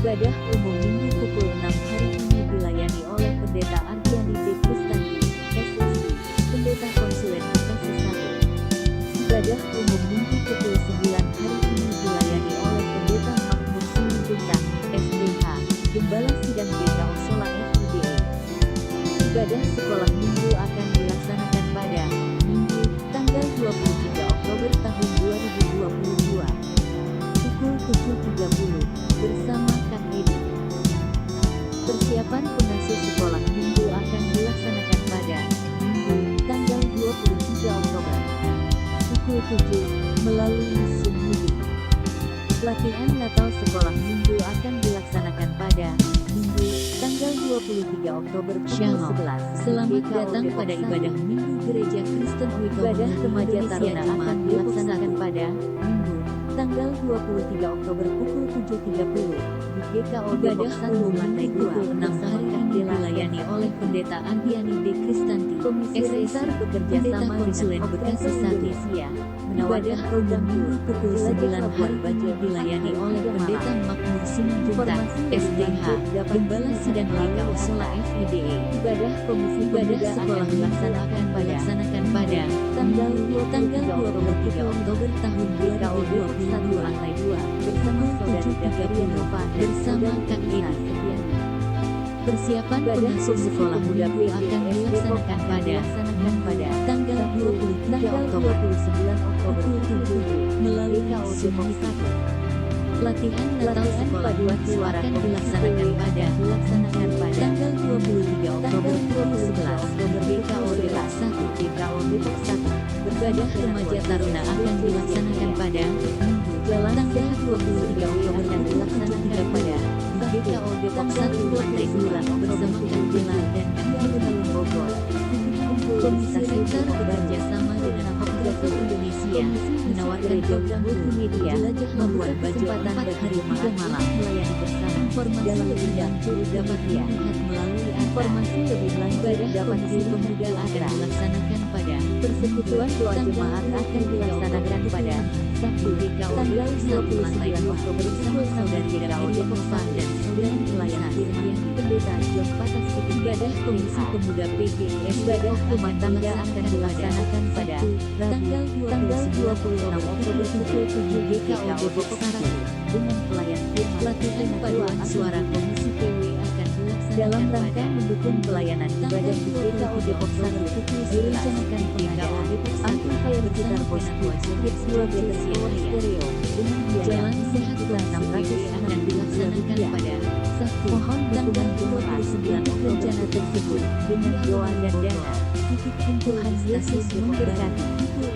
Ibadah umum Minggu pukul 6 hari ini dilayani oleh Pendeta Ardiani D. Kustanti, SSI, Pendeta Konsulen Bekasi 1. Ibadah umum Minggu pukul 9 hari ini dilayani oleh Pendeta Makmur Simanjuntak, SDH, Gembala Sidang GKO Sola FIDE. Ibadah sekolah Minggu akan dilaksanakan pada Minggu, tanggal 23 Oktober tahun 2022. Pukul 7.30, bersama Kang Edi. Persiapan pengasuh sekolah Minggu akan dilaksanakan pada Minggu, tanggal 23 Oktober. Pukul 7, melalui Zoom meeting. Pelatihan Natal sekolah Minggu akan dilaksanakan pada Minggu, tanggal 23 Oktober pukul 11. Selamat datang pada ibadah Minggu Gereja Kristen Wito. Ibadah remaja taruna akan dilaksanakan pada Minggu, tanggal 23 Oktober pukul 7.30 di GKO Ibadah umum lantai 2 6 hari ini dilayani oleh Pendeta Ardiani D. Kristanti, Komisi Besar bekerja sama Konsulen Bekasi 1 menawarkan program Minggu pukul 9 hari ini dilayani oleh Pendeta Makmur Simanjuntak, SDH, Gembala Sidang GKO Sola FIDE. Ibadah Komisi Ibadah sekolah dilaksanakan pada tanggal 23 Oktober tahun 2021 lantai 2 bersama Saudari Gabriel Nova bersama Kak Edi. Persiapan pengasuh sekolah Minggu akan dilaksanakan pada tanggal 23 Oktober 7 melalui Zoom meeting. Pelatihan Natal sekolah Minggu akan dilaksanakan pada tanggal 23 Oktober pukul 11 GKO Depok 1 GKO Depok 1. Beribadah remaja taruna akan dilaksanakan pada Minggu, tanggal 23 Oktober dan dilaksanakan pada GKO Depok 1 lantai 2 bersama Kang Bela dan Kang Gunung Bogor. Komisi Besar bekerja sama dengan Foundasi Indonesia menawarkan program multimedia membuat baju 4 hari 3 malam melayani bersama. Informasi lebih lanjut dapat dilihat melalui informasi lebih lanjut dapat di Pemuda akan dilaksanakan pada Persekutuan Doa Jemaat akan dilaksanakan pada Sabtu tanggal 29 Oktober bersama Saudari GKO Depok dan Saudari Pelayanan Firman Pendeta John Patas. Ibadah Komisi Pemuda PGS ibadah rumah tangga akan dilaksanakan pada tanggal 26 Oktober pukul 7 GKO Depok 1 dengan pelayan firman. Pelatihan paduan suara Komisi PW akan dilaksanakan dalam rangka mendukung pelayanan ibadah di GKO Depok 1 pukul direncanakan GKO Depok 1 Fire Gitar Positif Hits 2 Better Stereo dengan jalan sehat 600 akan dilaksanakan pada Sabtu. Mohon tanggal 29 rencana tersebut dengan doa dan dana. Tuhan Yesus memberkati. Pukul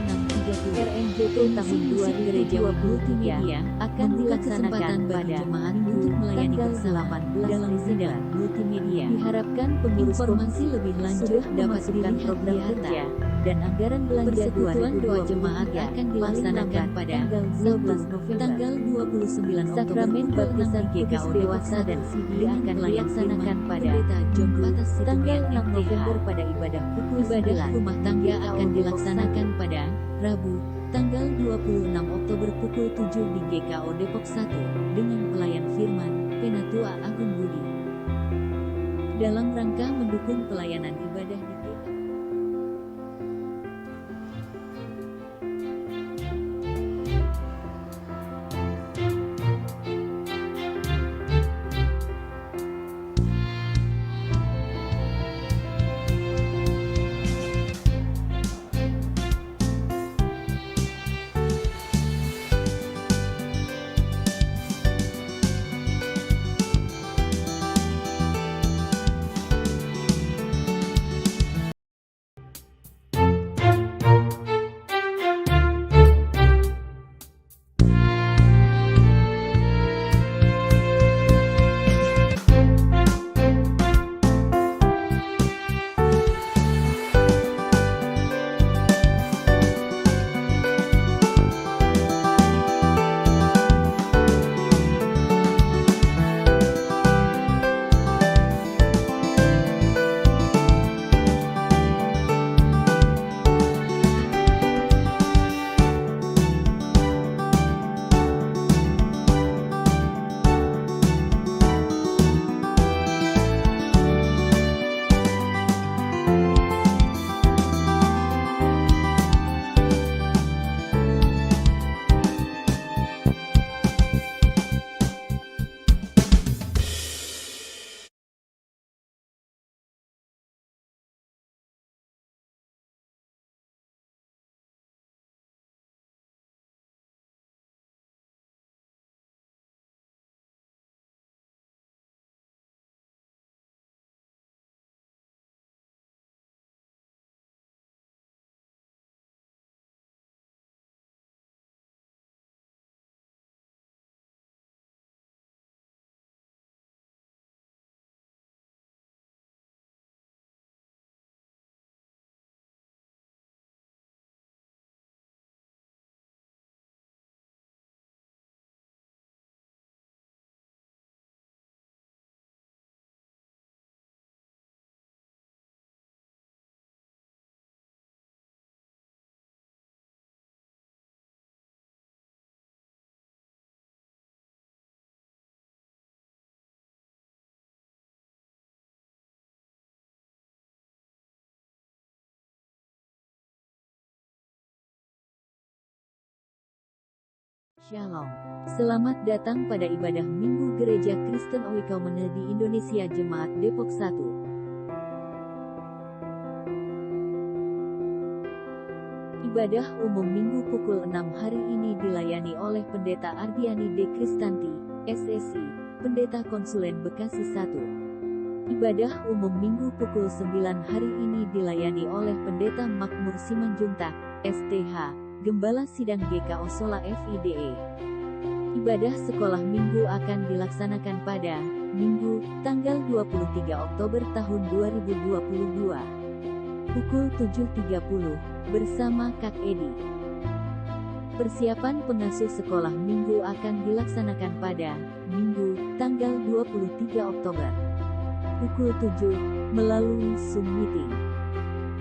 6.30 RNJT tahun 2 Gereja Multimedia akan dilaksanakan pada jemaat untuk melayani bersama dalam sidang multimedia. Diharapkan pengurus informasi lebih lanjut dapat dilihat program kerja dan anggaran belanja Persekutuan Doa Jemaat akan dilaksanakan pada tanggal 29 Sakramen Baptisan GKO Dewasa dan CD akan dilaksanakan pada tanggal 6 November pada ibadah pukul 9. Rumah tangga akan dilaksanakan pada Rabu, tanggal 26 Oktober pukul 7 di GKO Depok 1 dengan pelayan firman Penatua Agung Budi. Dalam rangka mendukung pelayanan ibadah di GKO. Shalom. Selamat datang pada ibadah Minggu Gereja Kristen Oikumene di Indonesia Jemaat Depok 1. Ibadah umum Minggu pukul 6 hari ini dilayani oleh Pendeta Ardiani D. Kristanti, SSI, Pendeta Konsulen Bekasi 1. Ibadah umum Minggu pukul 9 hari ini dilayani oleh Pendeta Makmur Simanjuntak, STH, Gembala Sidang GKO Sola FIDE. Ibadah sekolah minggu akan dilaksanakan pada Minggu, tanggal 23 Oktober tahun 2022. Pukul 7.30, bersama Kak Edi. Persiapan pengasuh sekolah minggu akan dilaksanakan pada Minggu, tanggal 23 Oktober. Pukul 7, melalui Zoom Meeting.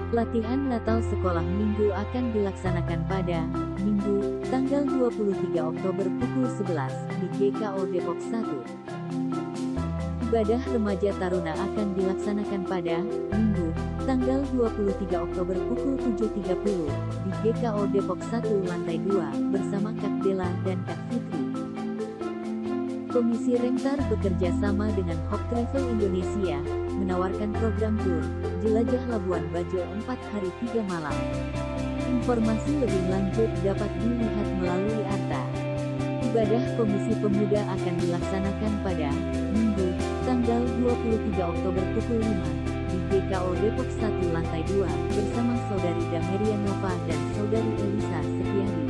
Latihan Natal sekolah minggu akan dilaksanakan pada Minggu, tanggal 23 Oktober pukul 11 di GKO Depok 1. Ibadah remaja taruna akan dilaksanakan pada Minggu, tanggal 23 Oktober pukul 7.30 di GKO Depok 1 lantai 2 bersama Kak Dela dan Kak Fitri. Komisi Remtar bekerja sama dengan Hope Travel Indonesia menawarkan program tur Jelajah Labuan Bajo 4 hari 3 malam. Informasi lebih lanjut dapat dilihat melalui Arta. Ibadah Komisi Pemuda akan dilaksanakan pada Minggu, tanggal 23 Oktober pukul 5 di GKO Depok 1 lantai 2 bersama Saudari Dameria Nova dan Saudari Elisa Setiari.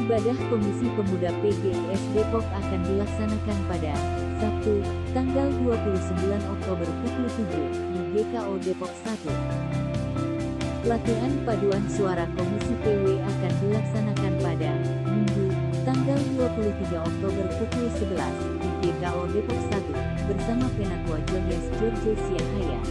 Ibadah Komisi Pemuda PGIS Depok akan dilaksanakan pada Sabtu, tanggal 29 Oktober pukul 7 di GKO Depok 1. Latihan paduan suara Komisi PW akan dilaksanakan pada Minggu, tanggal 23 Oktober pukul 11 di GKO Depok 1 bersama Penatua Jonias George Siahaya.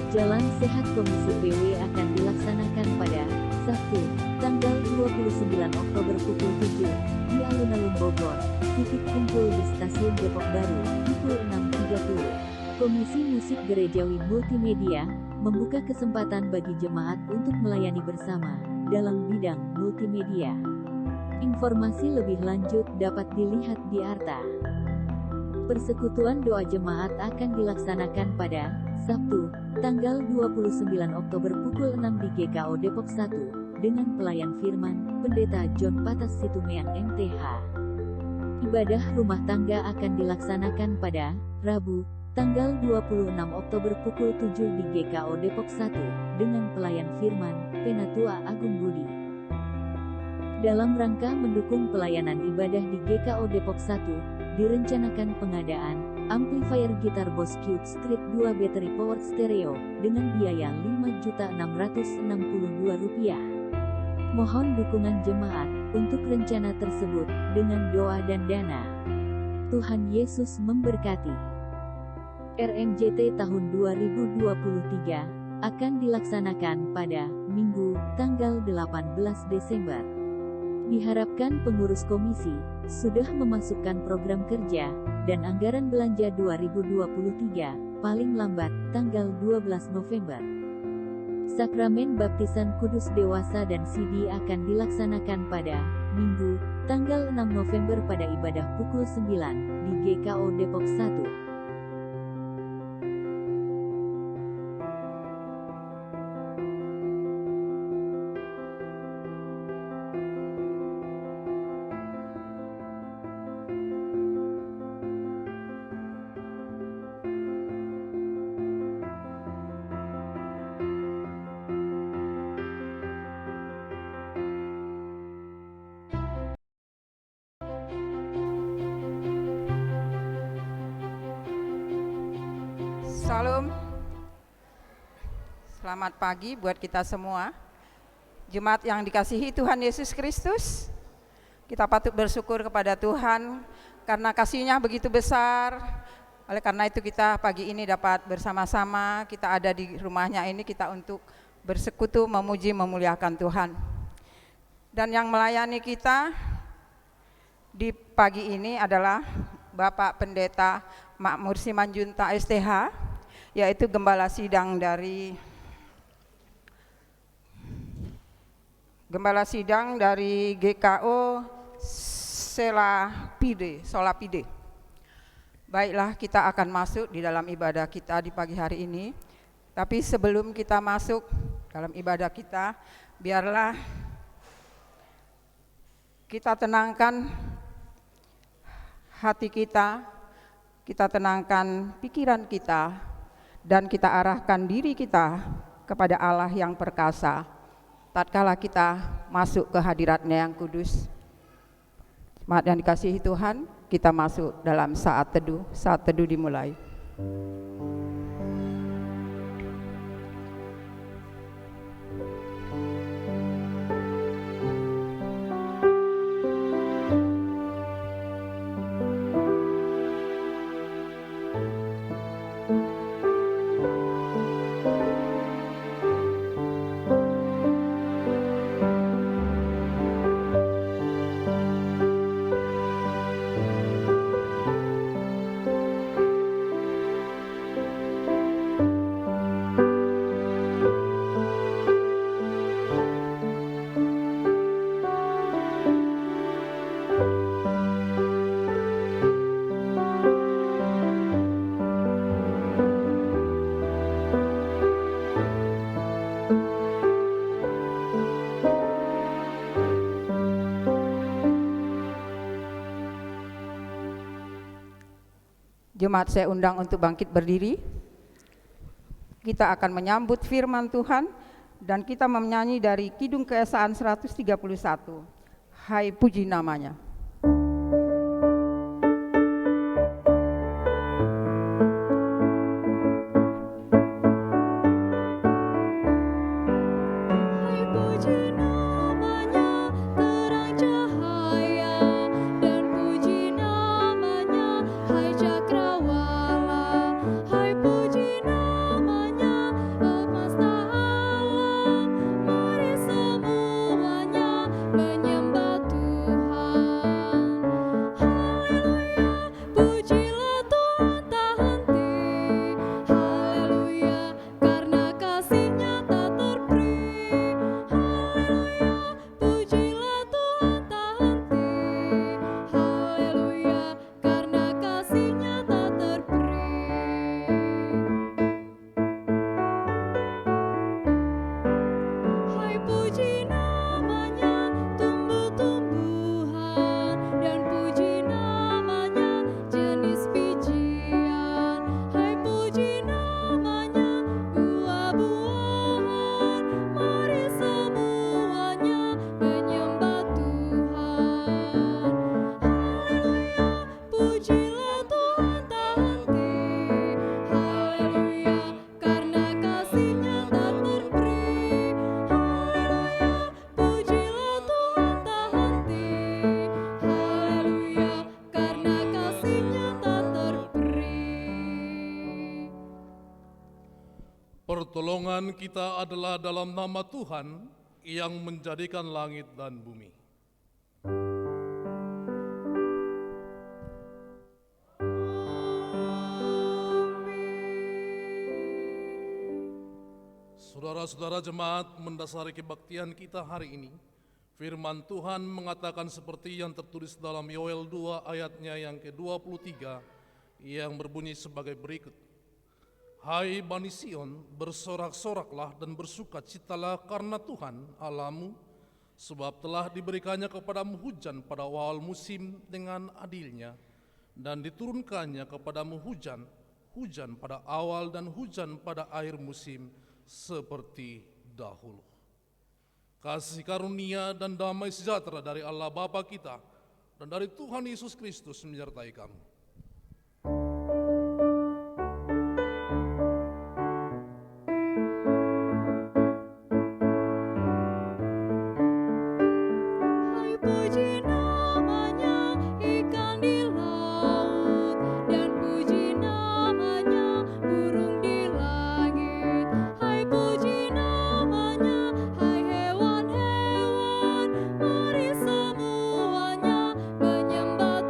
Jalan Sehat Komisi PW akan dilaksanakan pada Sabtu, tanggal 29 Oktober pukul 7 di Alun-Alun Bogor. Titik kumpul di Stasiun Depok Baru pukul 6.30. Komisi Musik Gerejawi Multimedia membuka kesempatan bagi jemaat untuk melayani bersama dalam bidang multimedia. Informasi lebih lanjut dapat dilihat di Arta. Persekutuan doa jemaat akan dilaksanakan pada Sabtu, tanggal 29 Oktober pukul 6 di GKO Depok 1 dengan pelayan firman Pendeta John Patas Situmean MTH. Ibadah rumah tangga akan dilaksanakan pada Rabu, tanggal 26 Oktober pukul 7 di GKO Depok 1 dengan pelayan firman Penatua Agung Budi. Dalam rangka mendukung pelayanan ibadah di GKO Depok 1, direncanakan pengadaan amplifier gitar Boss Cute Street 2 battery powered stereo dengan biaya Rp5.662. Mohon dukungan jemaat untuk rencana tersebut dengan doa dan dana. Tuhan Yesus memberkati. RMJT tahun 2023 akan dilaksanakan pada Minggu, tanggal 18 Desember. Diharapkan pengurus komisi sudah memasukkan program kerja dan anggaran belanja 2023 paling lambat tanggal 12 November. Sakramen Baptisan Kudus Dewasa dan Sidi akan dilaksanakan pada Minggu, tanggal 6 November pada ibadah pukul 9 di GKO Depok 1. Salam, selamat pagi buat kita semua. Jemaat yang dikasihi Tuhan Yesus Kristus, kita patut bersyukur kepada Tuhan karena kasih-Nya begitu besar. Oleh karena itu kita pagi ini dapat bersama-sama, kita ada di rumahnya ini, kita untuk bersekutu, memuji, memuliakan Tuhan. Dan yang melayani kita di pagi ini adalah Bapak Pendeta Makmur Simanjuntak STH, yaitu Gembala Sidang dari GKO solapide. Baiklah, kita akan masuk di dalam ibadah kita di pagi hari ini. Tapi sebelum kita masuk dalam ibadah kita, biarlah kita tenangkan hati kita tenangkan pikiran kita, dan kita arahkan diri kita kepada Allah yang perkasa. Tatkala kita masuk ke hadirat-Nya yang kudus, jemaat yang dikasihi Tuhan, kita masuk dalam saat teduh. Saat teduh dimulai. Jemaat saya undang untuk bangkit berdiri. Kita akan menyambut firman Tuhan dan kita menyanyi dari Kidung Keesaan 131. Hai puji namanya. Pertolongan kita adalah dalam nama Tuhan yang menjadikan langit dan bumi. Saudara-saudara jemaat, mendasari kebaktian kita hari ini, firman Tuhan mengatakan seperti yang tertulis dalam Yoel 2 ayatnya yang ke-23 yang berbunyi sebagai berikut. Hai Bani Sion, bersorak-soraklah dan bersukacitalah karena Tuhan Allahmu, sebab telah diberikannya kepadamu hujan pada awal musim dengan adilnya, dan diturunkannya kepadamu hujan pada awal dan hujan pada akhir musim seperti dahulu. Kasih karunia dan damai sejahtera dari Allah Bapa kita dan dari Tuhan Yesus Kristus menyertai kamu.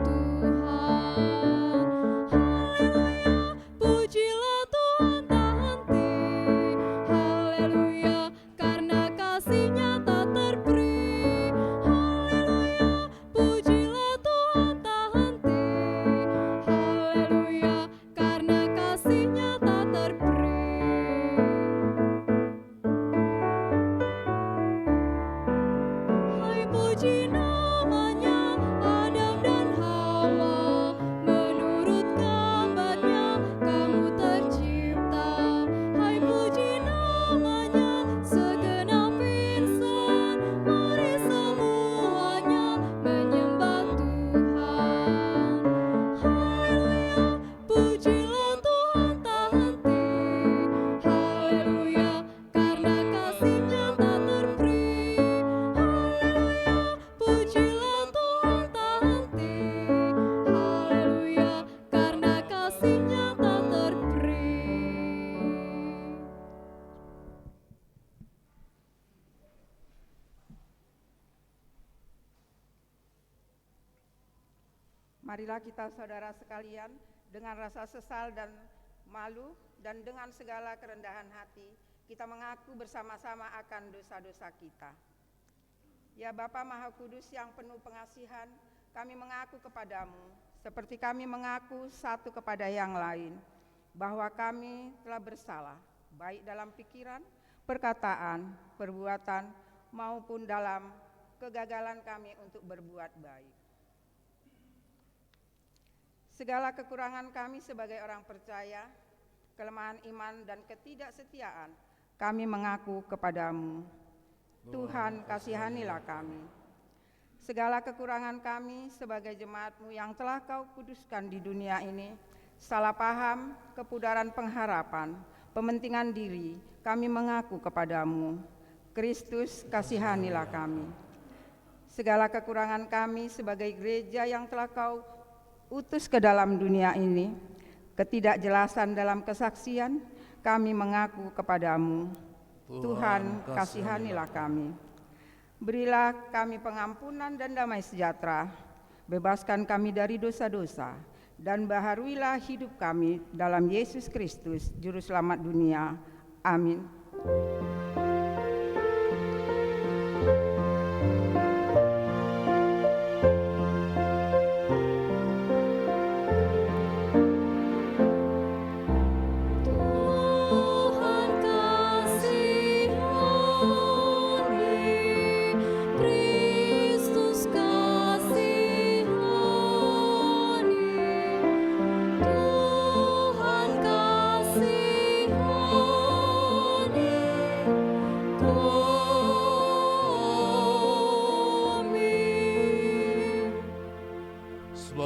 Tuhan. Marilah kita saudara sekalian dengan rasa sesal dan malu dan dengan segala kerendahan hati kita mengaku bersama-sama akan dosa-dosa kita. Ya Bapa Maha Kudus yang penuh pengasihan, kami mengaku kepadamu seperti kami mengaku satu kepada yang lain bahwa kami telah bersalah baik dalam pikiran, perkataan, perbuatan maupun dalam kegagalan kami untuk berbuat baik. Segala kekurangan kami sebagai orang percaya, kelemahan iman dan ketidaksetiaan, kami mengaku kepadamu. Tuhan, kasihanilah kami. Segala kekurangan kami sebagai jemaat-Mu yang telah Kau kuduskan di dunia ini, salah paham, kepudaran pengharapan, pementingan diri, kami mengaku kepadamu. Kristus, kasihanilah kami. Segala kekurangan kami sebagai gereja yang telah Kau utus ke dalam dunia ini, ketidakjelasan dalam kesaksian, kami mengaku kepadamu. Tuhan, kasihanilah kami. Berilah kami pengampunan dan damai sejahtera, bebaskan kami dari dosa-dosa, dan baharuilah hidup kami dalam Yesus Kristus, Juru Selamat dunia. Amin.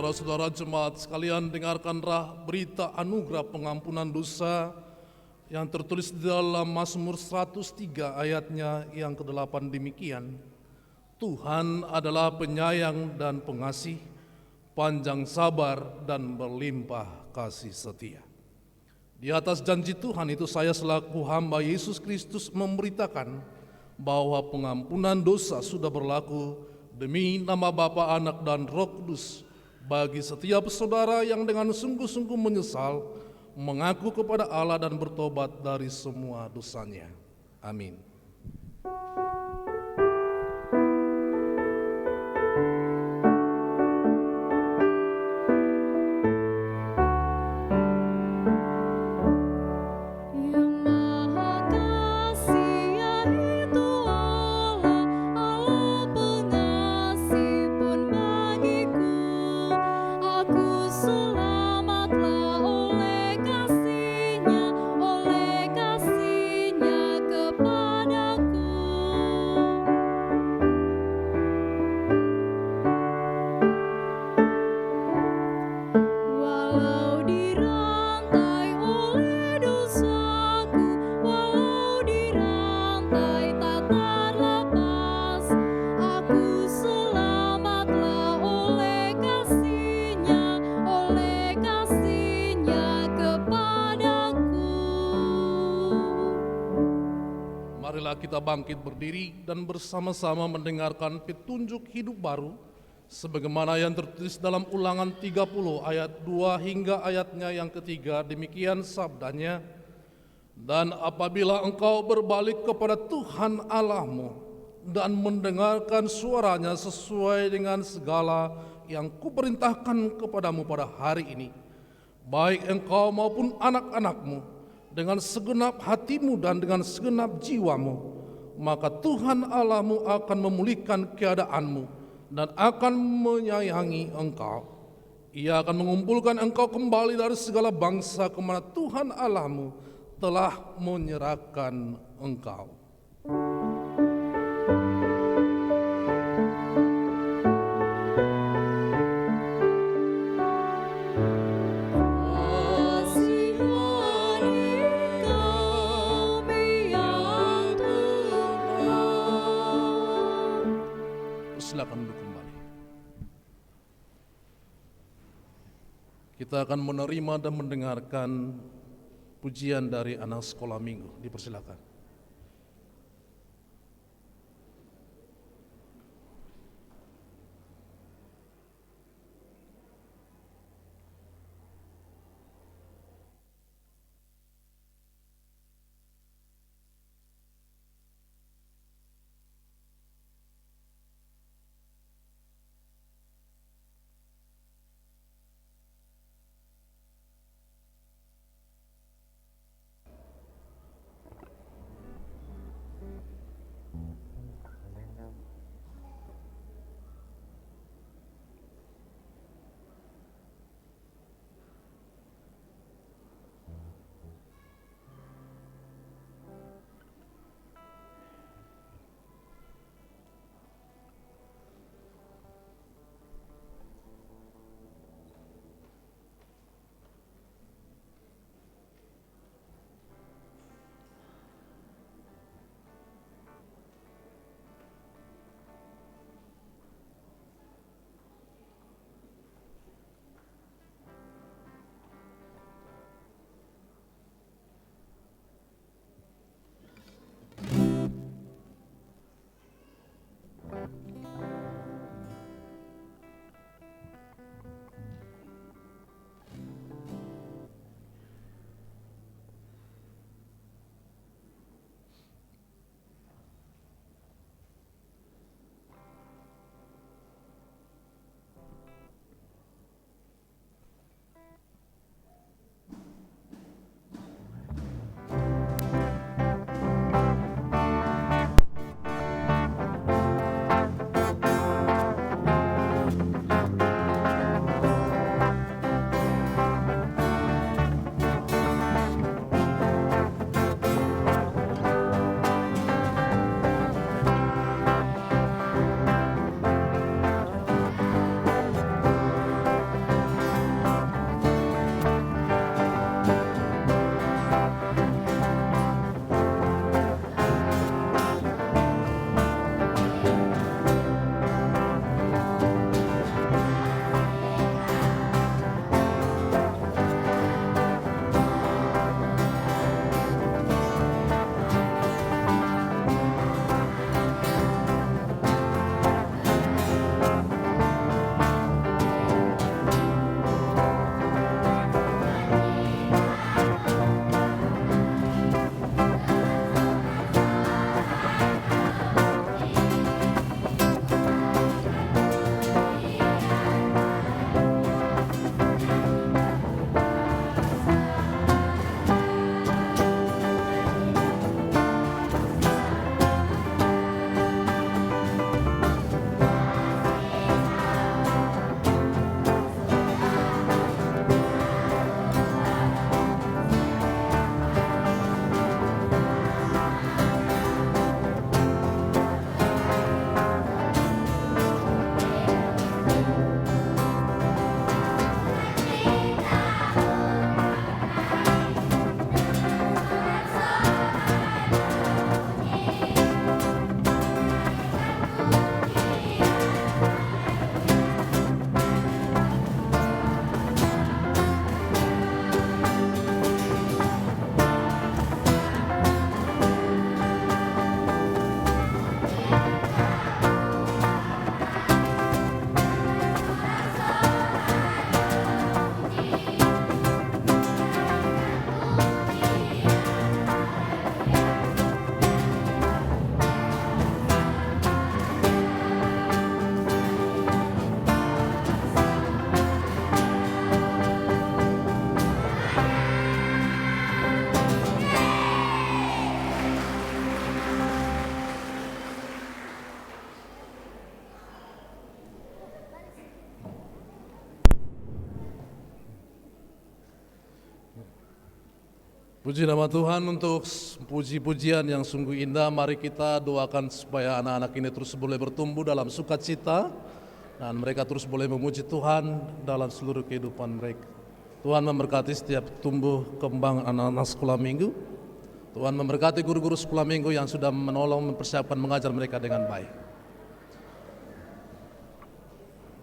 Saudara-saudara jemaat sekalian, dengarkanlah berita anugerah pengampunan dosa yang tertulis di dalam Mazmur 103 ayatnya yang ke-8 demikian. Tuhan adalah penyayang dan pengasih, panjang sabar dan berlimpah kasih setia. Di atas janji Tuhan itu saya selaku hamba Yesus Kristus memberitakan bahwa pengampunan dosa sudah berlaku demi nama Bapa, Anak, dan Roh Kudus bagi setiap saudara yang dengan sungguh-sungguh menyesal, mengaku kepada Allah dan bertobat dari semua dosanya. Amin. Kita bangkit berdiri dan bersama-sama mendengarkan petunjuk hidup baru sebagaimana yang tertulis dalam Ulangan 30 ayat 2 hingga ayatnya yang ketiga. Demikian sabdanya, dan apabila engkau berbalik kepada Tuhan Allahmu dan mendengarkan suaranya sesuai dengan segala yang kuperintahkan kepadamu pada hari ini, baik engkau maupun anak-anakmu, dengan segenap hatimu dan dengan segenap jiwamu, maka Tuhan Allahmu akan memulihkan keadaanmu dan akan menyayangi engkau. Ia akan mengumpulkan engkau kembali dari segala bangsa kemana Tuhan Allahmu telah menyerahkan engkau. Silakan duduk kembali. Kita akan menerima dan mendengarkan pujian dari anak sekolah minggu. Dipersilakan. Puji nama Tuhan untuk puji-pujian yang sungguh indah. Mari kita doakan supaya anak-anak ini terus boleh bertumbuh dalam sukacita dan mereka terus boleh memuji Tuhan dalam seluruh kehidupan mereka. Tuhan memberkati setiap tumbuh kembang anak-anak sekolah minggu. Tuhan memberkati guru-guru sekolah minggu yang sudah menolong mempersiapkan mengajar mereka dengan baik.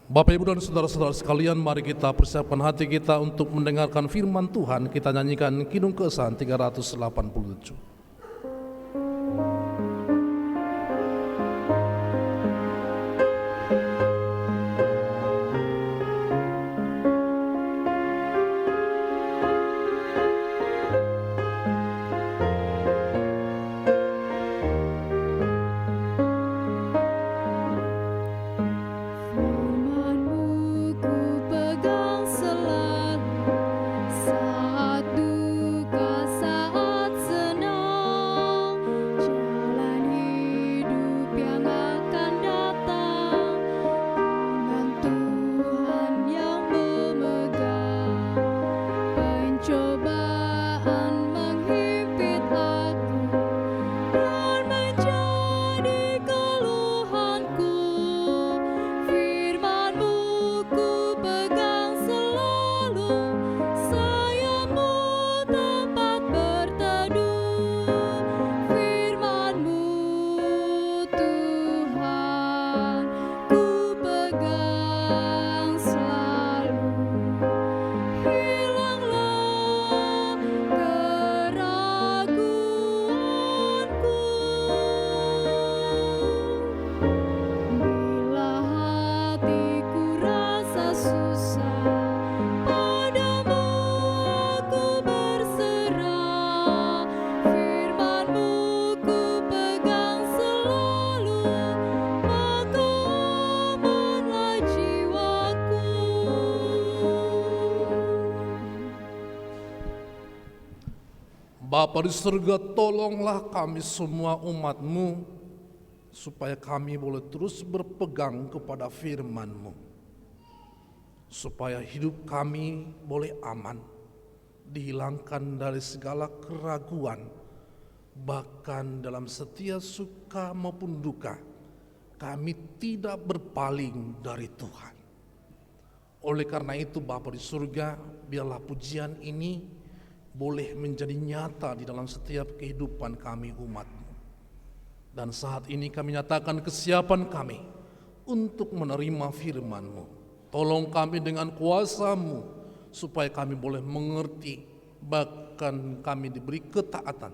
Bapak, Ibu, dan saudara-saudara sekalian, mari kita persiapkan hati kita untuk mendengarkan firman Tuhan. Kita nyanyikan Kidung Keesan 387. Bapa di surga, tolonglah kami semua umat-Mu supaya kami boleh terus berpegang kepada firman-Mu, supaya hidup kami boleh aman, dihilangkan dari segala keraguan, bahkan dalam setiap suka maupun duka kami tidak berpaling dari Tuhan. Oleh karena itu Bapa di surga, biarlah pujian ini boleh menjadi nyata di dalam setiap kehidupan kami umat-Mu. Dan saat ini kami nyatakan kesiapan kami untuk menerima firman-Mu. Tolong kami dengan kuasa-Mu supaya kami boleh mengerti, bahkan kami diberi ketaatan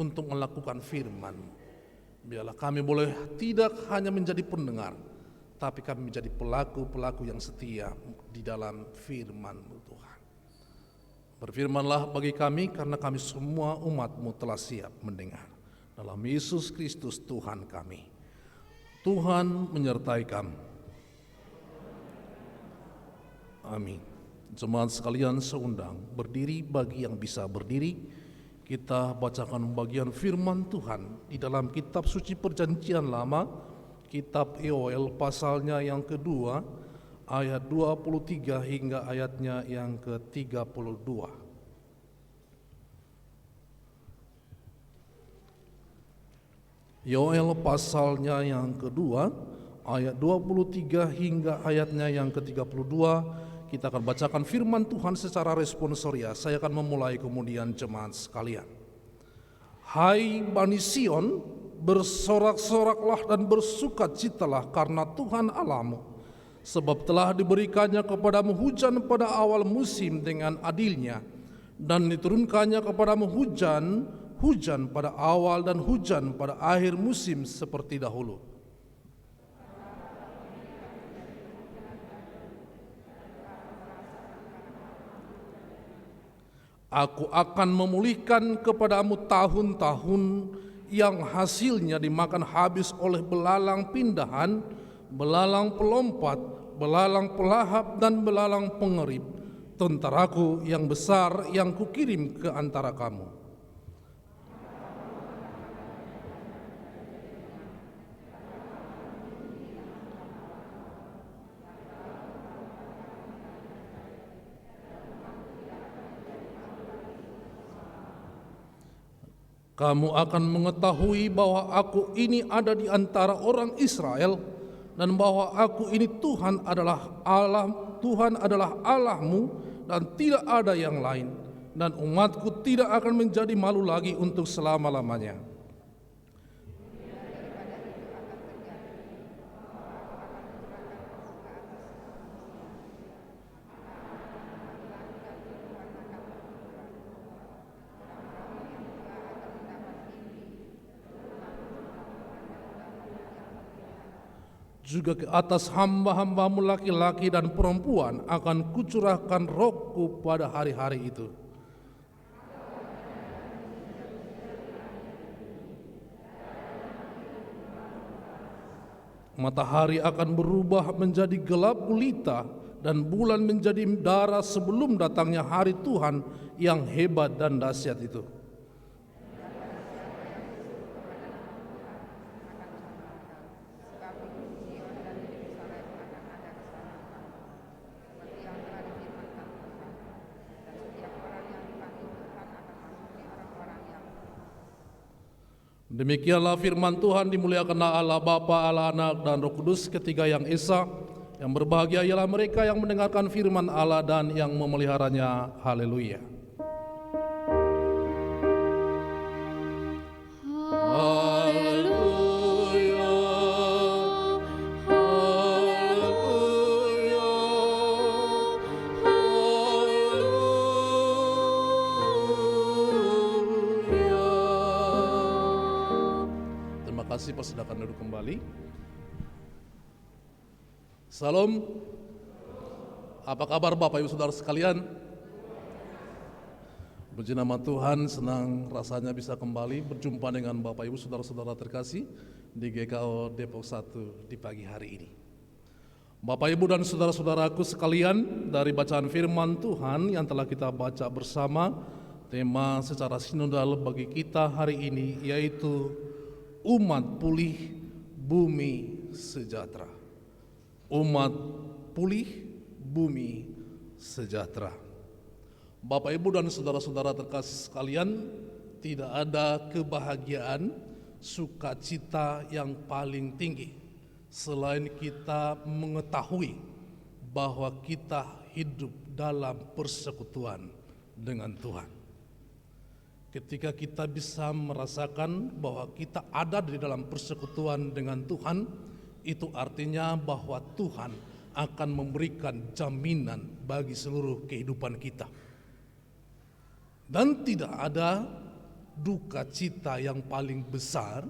untuk melakukan firman-Mu. Biarlah kami boleh tidak hanya menjadi pendengar, tapi kami menjadi pelaku-pelaku yang setia di dalam firman-Mu Tuhan. Berfirmanlah bagi kami karena kami semua umat-Mu telah siap mendengar. Dalam Yesus Kristus Tuhan kami. Tuhan menyertai kami. Amin. Jemaat sekalian seundang, berdiri bagi yang bisa berdiri. Kita bacakan bagian firman Tuhan di dalam kitab suci Perjanjian Lama, kitab Yoel pasalnya yang kedua, ayat 23 hingga ayatnya yang ke-32. Yoel pasalnya yang kedua, ayat 23 hingga ayatnya yang ke-32. Kita akan bacakan firman Tuhan secara responsoria. Saya akan memulai, kemudian jemaat sekalian. Hai Bani Sion, bersorak-soraklah dan bersukacitalah karena Tuhan Allahmu, sebab telah diberikannya kepadamu hujan pada awal musim dengan adilnya, dan diturunkannya kepadamu hujan pada awal dan hujan pada akhir musim seperti dahulu. Aku akan memulihkan kepadamu tahun-tahun yang hasilnya dimakan habis oleh belalang pindahan, belalang pelompat, belalang pelahap, dan belalang pengerip, tentaraku yang besar yang kukirim ke antara kamu. Kamu akan mengetahui bahwa aku ini ada di antara orang Israel, dan bahwa aku ini Tuhan adalah Allahmu, dan tidak ada yang lain, dan umatku tidak akan menjadi malu lagi untuk selama-lamanya. Juga ke atas hamba-hambamu laki-laki dan perempuan akan kucurahkan rohku pada hari-hari itu. Matahari akan berubah menjadi gelap gulita dan bulan menjadi darah sebelum datangnya hari Tuhan yang hebat dan dahsyat itu. Demikianlah firman Tuhan, dimuliakanlah Allah Bapa, Allah Anak, dan Roh Kudus, ketiga yang esa. Yang berbahagia ialah mereka yang mendengarkan firman Allah dan yang memeliharanya. Haleluya. Persilakan duduk kembali. Salam. Apa kabar Bapak Ibu Saudara sekalian? Puji nama Tuhan, senang rasanya bisa kembali berjumpa dengan Bapak Ibu Saudara-saudara terkasih di GKO Depok 1 di pagi hari ini. Bapak Ibu dan saudara-saudaraku sekalian, dari bacaan firman Tuhan yang telah kita baca bersama, tema secara sinodal bagi kita hari ini yaitu umat pulih, bumi sejahtera. Umat pulih, bumi sejahtera. Bapak, Ibu, dan saudara-saudara terkasih sekalian, tidak ada kebahagiaan, sukacita yang paling tinggi selain kita mengetahui bahwa kita hidup dalam persekutuan dengan Tuhan. Ketika kita bisa merasakan bahwa kita ada di dalam persekutuan dengan Tuhan, itu artinya bahwa Tuhan akan memberikan jaminan bagi seluruh kehidupan kita. Dan tidak ada duka cita yang paling besar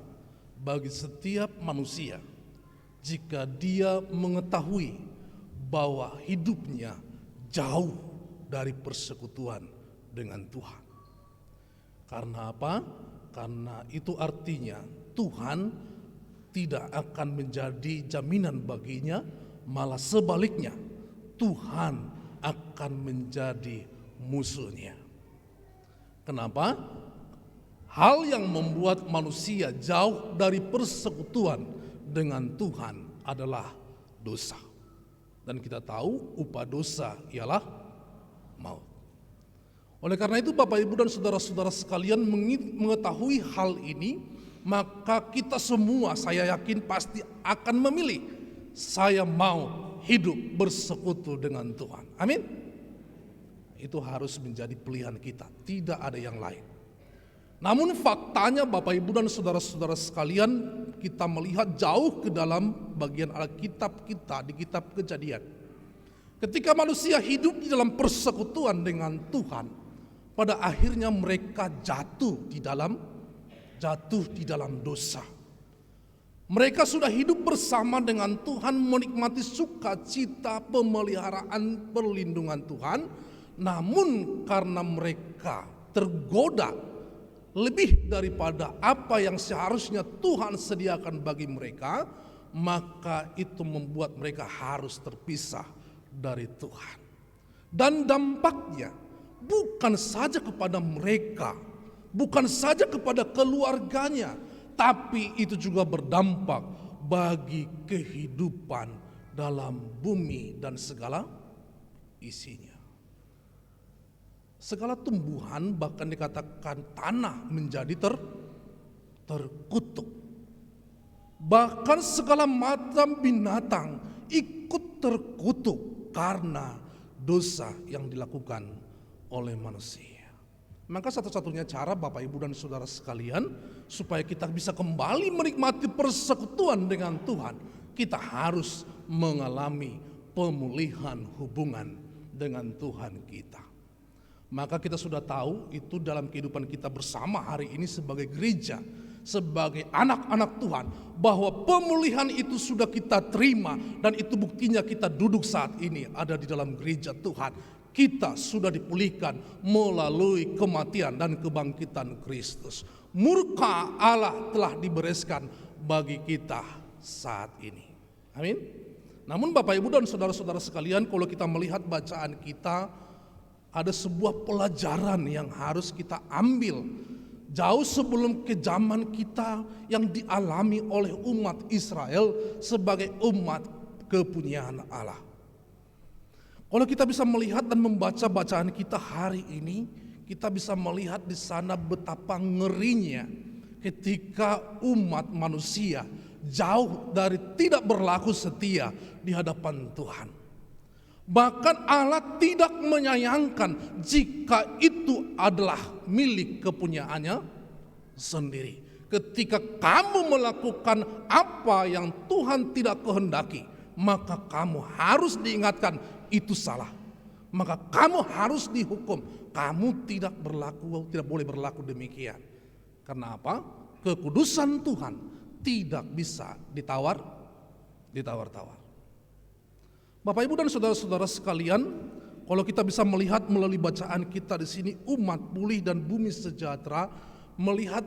bagi setiap manusia jika dia mengetahui bahwa hidupnya jauh dari persekutuan dengan Tuhan. Karena apa? Karena itu artinya Tuhan tidak akan menjadi jaminan baginya, malah sebaliknya Tuhan akan menjadi musuhnya. Kenapa? Hal yang membuat manusia jauh dari persekutuan dengan Tuhan adalah dosa. Dan kita tahu upah dosa ialah maut. Oleh karena itu Bapak, Ibu, dan saudara-saudara sekalian mengetahui hal ini, maka kita semua saya yakin pasti akan memilih, saya mau hidup bersekutu dengan Tuhan. Amin. Itu harus menjadi pilihan kita, tidak ada yang lain. Namun faktanya Bapak, Ibu, dan saudara-saudara sekalian, kita melihat jauh ke dalam bagian Alkitab kita di kitab Kejadian. Ketika manusia hidup di dalam persekutuan dengan Tuhan, pada akhirnya mereka jatuh di dalam dosa. Mereka sudah hidup bersama dengan Tuhan, menikmati sukacita, pemeliharaan, perlindungan Tuhan. Namun karena mereka tergoda lebih daripada apa yang seharusnya Tuhan sediakan bagi mereka, maka itu membuat mereka harus terpisah dari Tuhan. Dan dampaknya bukan saja kepada mereka, bukan saja kepada keluarganya, tapi itu juga berdampak bagi kehidupan dalam bumi dan segala isinya. Segala tumbuhan, bahkan dikatakan tanah menjadi terkutuk. Bahkan segala macam binatang ikut terkutuk karena dosa yang dilakukan oleh manusia. Maka satu-satunya cara Bapak Ibu dan Saudara sekalian supaya kita bisa kembali menikmati persekutuan dengan Tuhan, kita harus mengalami pemulihan hubungan dengan Tuhan kita. Maka kita sudah tahu itu dalam kehidupan kita bersama hari ini sebagai gereja, sebagai anak-anak Tuhan, bahwa pemulihan itu sudah kita terima, dan itu buktinya kita duduk saat ini ada di dalam gereja Tuhan. Kita sudah dipulihkan melalui kematian dan kebangkitan Kristus. Murka Allah telah dibereskan bagi kita saat ini. Amin. Namun Bapak Ibu dan saudara-saudara sekalian, kalau kita melihat bacaan kita, ada sebuah pelajaran yang harus kita ambil jauh sebelum ke zaman kita yang dialami oleh umat Israel sebagai umat kepunyaan Allah. Kalau kita bisa melihat dan membaca bacaan kita hari ini, kita bisa melihat di sana betapa ngerinya ketika umat manusia jauh dari tidak berlaku setia di hadapan Tuhan. Bahkan Allah tidak menyayangkan jika itu adalah milik kepunyaannya sendiri. Ketika kamu melakukan apa yang Tuhan tidak kehendaki, maka kamu harus diingatkan itu salah. Maka kamu harus dihukum. Kamu tidak boleh berlaku demikian. Karena apa? Kekudusan Tuhan tidak bisa ditawar-tawar. Bapak Ibu dan saudara-saudara sekalian, kalau kita bisa melihat melalui bacaan kita di sini, umat pulih dan bumi sejahtera, melihat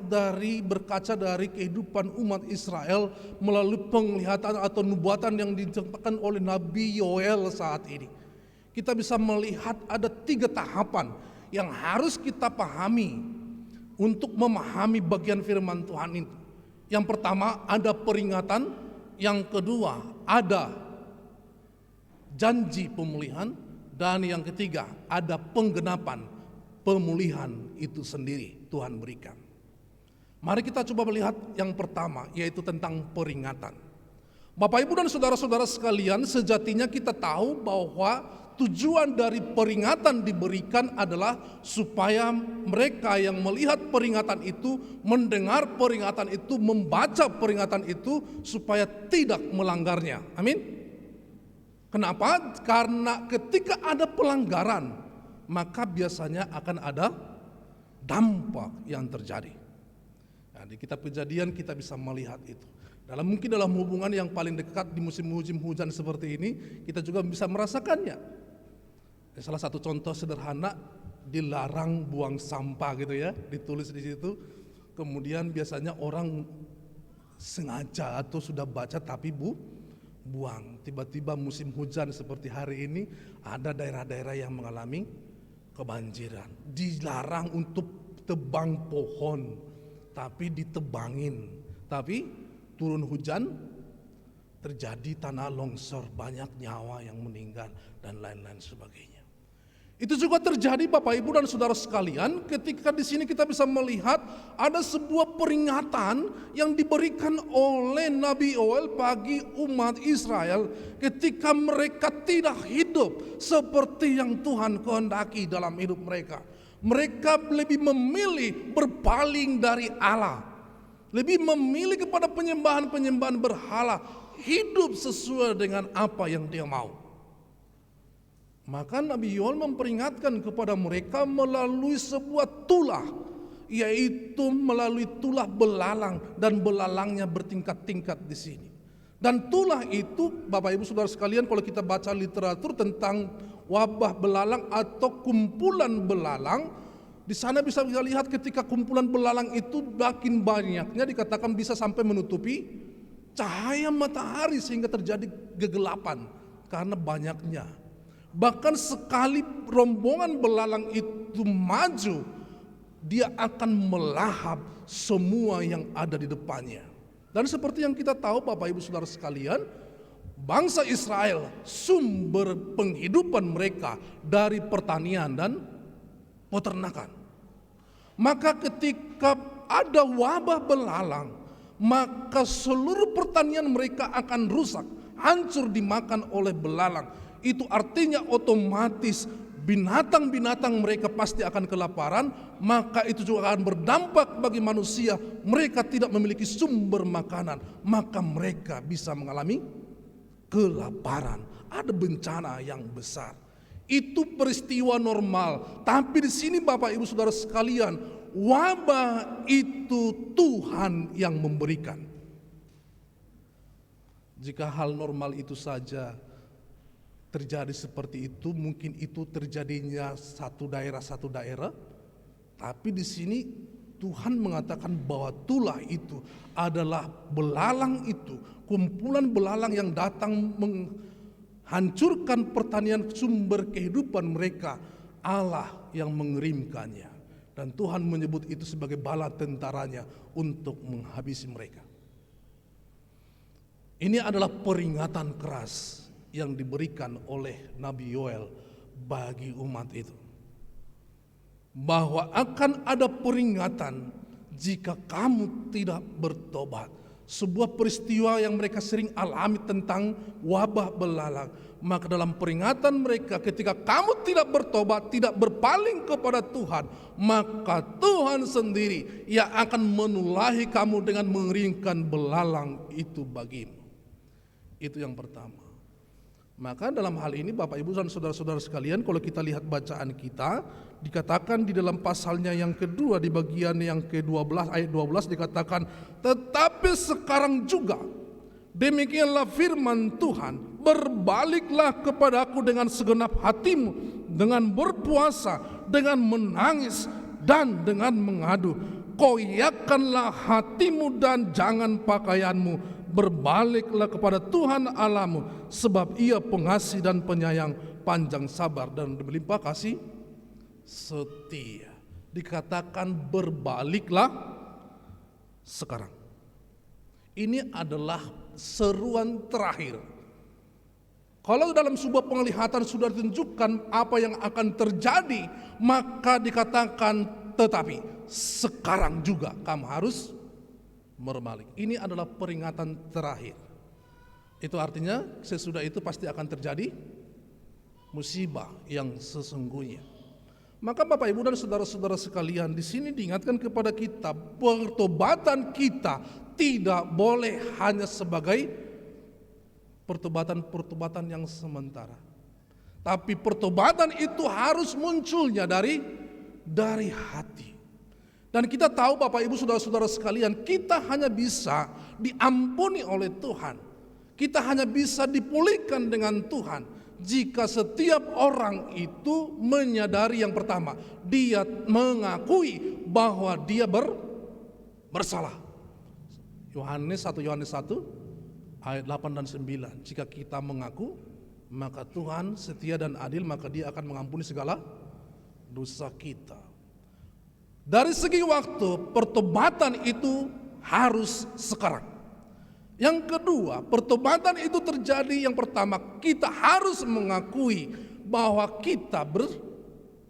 berkaca dari kehidupan umat Israel melalui penglihatan atau nubuatan yang diceritakan oleh Nabi Yoel saat ini. Kita bisa melihat ada 3 tahapan yang harus kita pahami untuk memahami bagian firman Tuhan itu. Yang pertama ada peringatan, yang kedua ada janji pemulihan, dan yang ketiga ada penggenapan pemulihan itu sendiri Tuhan berikan. Mari kita coba melihat yang pertama, yaitu tentang peringatan. Bapak Ibu dan saudara-saudara sekalian, sejatinya kita tahu bahwa tujuan dari peringatan diberikan adalah supaya mereka yang melihat peringatan itu, mendengar peringatan itu, membaca peringatan itu, supaya tidak melanggarnya. Amin. Kenapa? Karena ketika ada pelanggaran, maka biasanya akan ada dampak yang terjadi. Nah, di kitab Kejadian kita bisa melihat itu. Mungkin dalam hubungan yang paling dekat di musim-musim hujan seperti ini, kita juga bisa merasakannya. Salah satu contoh sederhana, dilarang buang sampah gitu ya, ditulis di situ. Kemudian biasanya orang sengaja atau sudah baca tapi buang. Tiba-tiba musim hujan seperti hari ini, ada daerah-daerah yang mengalami kebanjiran. Dilarang untuk tebang pohon, tapi ditebangin. Tapi turun hujan, terjadi tanah longsor, banyak nyawa yang meninggal dan lain-lain sebagainya. Itu juga terjadi Bapak Ibu dan saudara sekalian, ketika di sini kita bisa melihat ada sebuah peringatan yang diberikan oleh Nabi Yoel bagi umat Israel ketika mereka tidak hidup seperti yang Tuhan kehendaki dalam hidup mereka. Mereka lebih memilih berpaling dari Allah, lebih memilih kepada penyembahan-penyembahan berhala, hidup sesuai dengan apa yang dia mau. Maka Nabi Yoel memperingatkan kepada mereka melalui sebuah tulah, yaitu melalui tulah belalang, dan belalangnya bertingkat-tingkat di sini. Dan tulah itu, Bapak Ibu Saudara sekalian, kalau kita baca literatur tentang wabah belalang atau kumpulan belalang, di sana bisa lihat ketika kumpulan belalang itu makin banyaknya, dikatakan bisa sampai menutupi cahaya matahari sehingga terjadi kegelapan karena banyaknya. Bahkan sekali rombongan belalang itu maju, dia akan melahap semua yang ada di depannya. Dan seperti yang kita tahu Bapak Ibu Saudara sekalian, bangsa Israel sumber penghidupan mereka dari pertanian peternakan. Maka ketika ada wabah belalang, maka seluruh pertanian mereka akan rusak, hancur dimakan oleh belalang. Itu artinya otomatis binatang-binatang mereka pasti akan kelaparan, maka itu juga akan berdampak bagi manusia. Mereka tidak memiliki sumber makanan, maka mereka bisa mengalami kelaparan. Ada bencana yang besar. Itu peristiwa normal. Tapi di sini Bapak Ibu Saudara sekalian, wabah itu Tuhan yang memberikan. Jika hal normal itu saja terjadi seperti itu, mungkin itu terjadinya satu daerah. Tapi di sini Tuhan mengatakan bahwa tulah itu adalah belalang itu, kumpulan belalang yang datang menghancurkan pertanian sumber kehidupan mereka. Allah yang mengirimkannya. Dan Tuhan menyebut itu sebagai bala tentaranya untuk menghabisi mereka. Ini adalah peringatan keras yang diberikan oleh Nabi Yoel bagi umat itu, bahwa akan ada peringatan jika kamu tidak bertobat. Sebuah peristiwa yang mereka sering alami tentang wabah belalang. Maka dalam peringatan mereka, ketika kamu tidak bertobat, tidak berpaling kepada Tuhan, maka Tuhan sendiri yang akan menulahi kamu dengan mengeringkan belalang itu bagimu. Itu yang pertama. Maka dalam hal ini Bapak Ibu dan saudara-saudara sekalian, kalau kita lihat bacaan kita, dikatakan di dalam pasalnya yang kedua di bagian yang ke-12 ayat 12 dikatakan, tetapi sekarang juga demikianlah firman Tuhan, berbaliklah kepadaku dengan segenap hatimu, dengan berpuasa, dengan menangis dan dengan mengadu. Koyakkanlah hatimu dan jangan pakaianmu. Berbaliklah kepada Tuhan Allahmu, sebab Ia pengasih dan penyayang, panjang sabar dan berlimpah kasih setia. Dikatakan berbaliklah sekarang. Ini adalah seruan terakhir. Kalau dalam sebuah penglihatan sudah ditunjukkan apa yang akan terjadi, maka dikatakan tetapi sekarang juga kamu harus berbalik. Ini adalah peringatan terakhir. Itu artinya sesudah itu pasti akan terjadi musibah yang sesungguhnya. Maka Bapak Ibu dan saudara-saudara sekalian, di sini diingatkan kepada kita, pertobatan kita tidak boleh hanya sebagai pertobatan yang sementara. Tapi pertobatan itu harus munculnya dari hati. Dan kita tahu Bapak Ibu saudara-saudara sekalian, kita hanya bisa diampuni oleh Tuhan. Kita hanya bisa dipulihkan dengan Tuhan jika setiap orang itu menyadari yang pertama, dia mengakui bahwa dia bersalah. Yohanes 1 ayat 8 dan 9. Jika kita mengaku, maka Tuhan setia dan adil, maka Dia akan mengampuni segala dosa kita. Dari segi waktu, pertobatan itu harus sekarang. Yang kedua, pertobatan itu terjadi, yang pertama, kita harus mengakui bahwa kita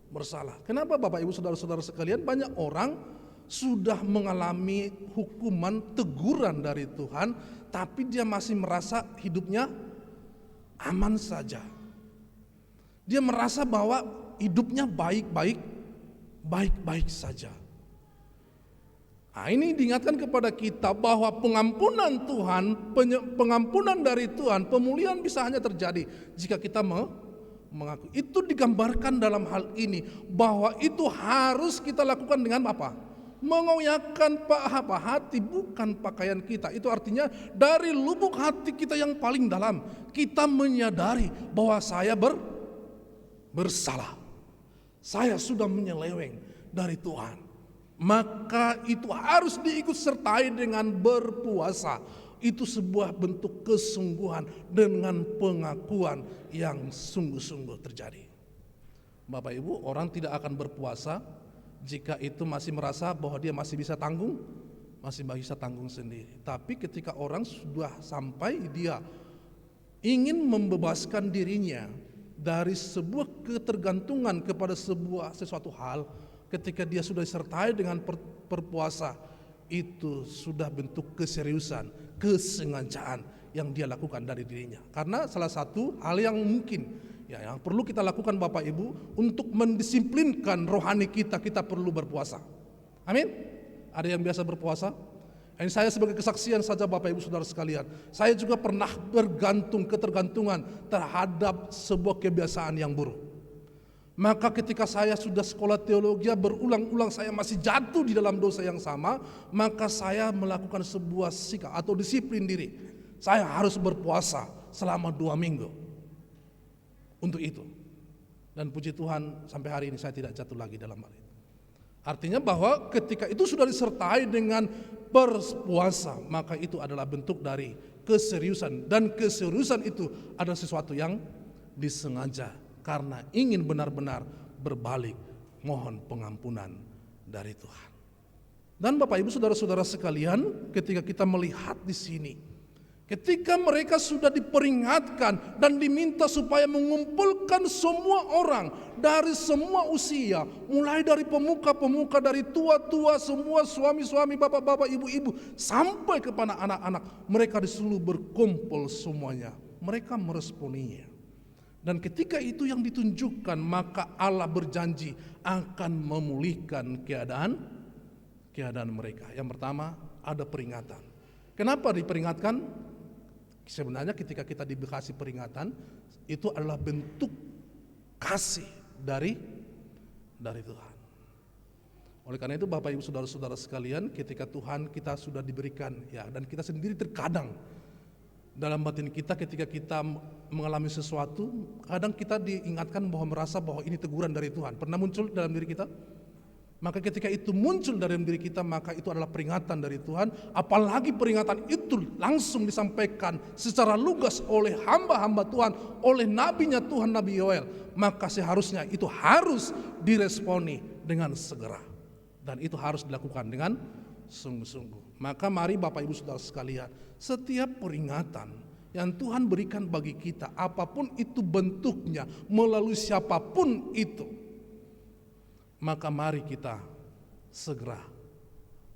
bersalah. Kenapa Bapak Ibu saudara-saudara sekalian, banyak orang sudah mengalami hukuman, teguran dari Tuhan, tapi dia masih merasa hidupnya aman saja. Dia merasa bahwa hidupnya baik-baik saja. Nah, ini diingatkan kepada kita bahwa pengampunan Tuhan, pengampunan dari Tuhan, pemulihan bisa hanya terjadi jika kita mengaku. Itu digambarkan dalam hal ini bahwa itu harus kita lakukan dengan apa? Mengoyakkan hati, bukan pakaian kita. Itu artinya dari lubuk hati kita yang paling dalam, kita menyadari bahwa saya bersalah. Saya sudah menyeleweng dari Tuhan. Maka itu harus diikut sertai dengan berpuasa. Itu sebuah bentuk kesungguhan dengan pengakuan yang sungguh-sungguh terjadi. Bapak Ibu, orang tidak akan berpuasa jika itu masih merasa bahwa dia masih bisa tanggung sendiri. Tapi ketika orang sudah sampai dia ingin membebaskan dirinya dari sebuah ketergantungan kepada sesuatu hal, ketika dia sudah disertai dengan berpuasa, itu sudah bentuk keseriusan, kesengajaan yang dia lakukan dari dirinya. Karena salah satu hal yang mungkin yang perlu kita lakukan Bapak Ibu untuk mendisiplinkan rohani kita perlu berpuasa. Amin. Ada yang biasa berpuasa? Ini saya sebagai kesaksian saja Bapak Ibu Saudara sekalian. Saya juga pernah ketergantungan terhadap sebuah kebiasaan yang buruk. Maka ketika saya sudah sekolah teologi, berulang-ulang saya masih jatuh di dalam dosa yang sama, maka saya melakukan sebuah sikap atau disiplin diri. Saya harus berpuasa selama 2 minggu untuk itu. Dan puji Tuhan sampai hari ini saya tidak jatuh lagi dalam hal itu. Artinya bahwa ketika itu sudah disertai dengan berpuasa, maka itu adalah bentuk dari keseriusan. Dan keseriusan itu adalah sesuatu yang disengaja karena ingin benar-benar berbalik, mohon pengampunan dari Tuhan. Dan Bapak Ibu Saudara-saudara sekalian, ketika kita melihat di sini, ketika mereka sudah diperingatkan dan diminta supaya mengumpulkan semua orang dari semua usia, mulai dari pemuka-pemuka, dari tua-tua, semua suami-suami, bapak-bapak, ibu-ibu, sampai kepada anak-anak, mereka disuruh berkumpul semuanya. Mereka meresponinya. Dan ketika itu yang ditunjukkan, maka Allah berjanji akan memulihkan keadaan mereka. Yang pertama, ada peringatan. Kenapa diperingatkan? Sebenarnya ketika kita dikasih peringatan, itu adalah bentuk kasih dari Tuhan. Oleh karena itu Bapak Ibu Saudara-saudara sekalian, ketika Tuhan kita sudah diberikan dan kita sendiri terkadang dalam batin kita ketika kita mengalami sesuatu, kadang kita diingatkan bahwa merasa bahwa ini teguran dari Tuhan. Pernah muncul dalam diri kita? Maka ketika itu muncul dalam diri kita, maka itu adalah peringatan dari Tuhan. Apalagi peringatan itu langsung disampaikan secara lugas oleh hamba-hamba Tuhan, oleh nabinya Tuhan, Nabi Yoel, maka seharusnya itu harus diresponi dengan segera. Dan itu harus dilakukan dengan sungguh-sungguh. Maka mari Bapak Ibu Saudara sekalian, setiap peringatan yang Tuhan berikan bagi kita, apapun itu bentuknya, melalui siapapun itu, maka mari kita segera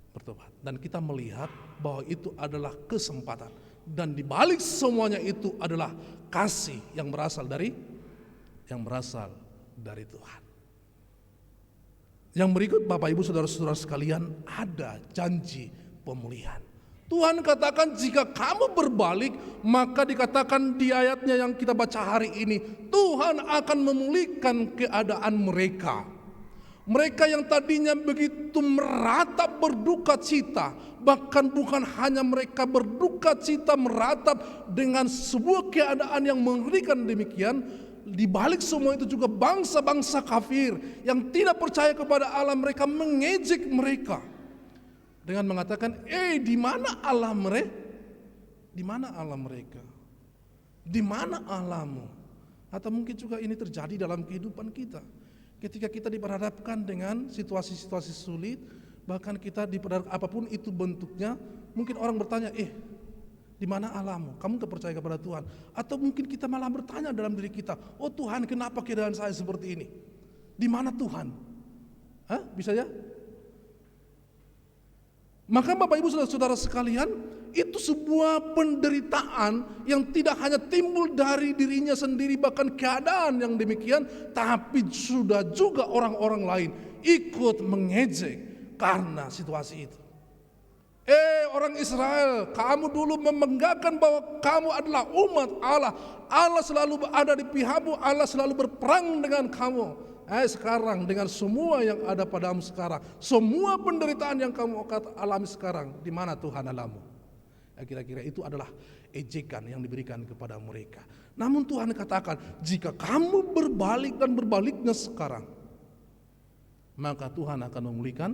bertobat. Dan kita melihat bahwa itu adalah kesempatan. Dan di balik semuanya itu adalah kasih yang berasal dari Tuhan. Yang berikut Bapak Ibu Saudara-saudara sekalian, ada janji pemulihan. Tuhan katakan jika kamu berbalik, maka dikatakan di ayatnya yang kita baca hari ini, Tuhan akan memulihkan keadaan mereka. Mereka yang tadinya begitu meratap berduka cita, bahkan bukan hanya mereka berduka cita meratap dengan sebuah keadaan yang mengerikan demikian, di balik semua itu juga bangsa-bangsa kafir yang tidak percaya kepada Allah, mereka mengejek mereka dengan mengatakan, di mana Allah mereka? Di mana Allah mereka? Di mana Allahmu? Atau mungkin juga ini terjadi dalam kehidupan kita. Ketika kita diperhadapkan dengan situasi-situasi sulit, bahkan kita diperhadapkan apapun itu bentuknya, mungkin orang bertanya, di mana Allahmu? Kamu tak percaya kepada Tuhan? Atau mungkin kita malah bertanya dalam diri kita, oh Tuhan, kenapa keadaan saya seperti ini? Di mana Tuhan? Bisa ya? Maka Bapak Ibu Saudara-saudara sekalian, itu sebuah penderitaan yang tidak hanya timbul dari dirinya sendiri, bahkan keadaan yang demikian, tapi sudah juga orang-orang lain ikut mengejek karena situasi itu. Orang Israel, kamu dulu membanggakan bahwa kamu adalah umat Allah. Allah selalu ada di pihakmu, Allah selalu berperang dengan kamu. Sekarang dengan semua yang ada padamu sekarang, semua penderitaan yang kamu alami sekarang, di mana Tuhan Allahmu? Kira-kira itu adalah ejekan yang diberikan kepada mereka. Namun Tuhan katakan, jika kamu berbalik dan berbaliknya sekarang, maka Tuhan akan memulihkan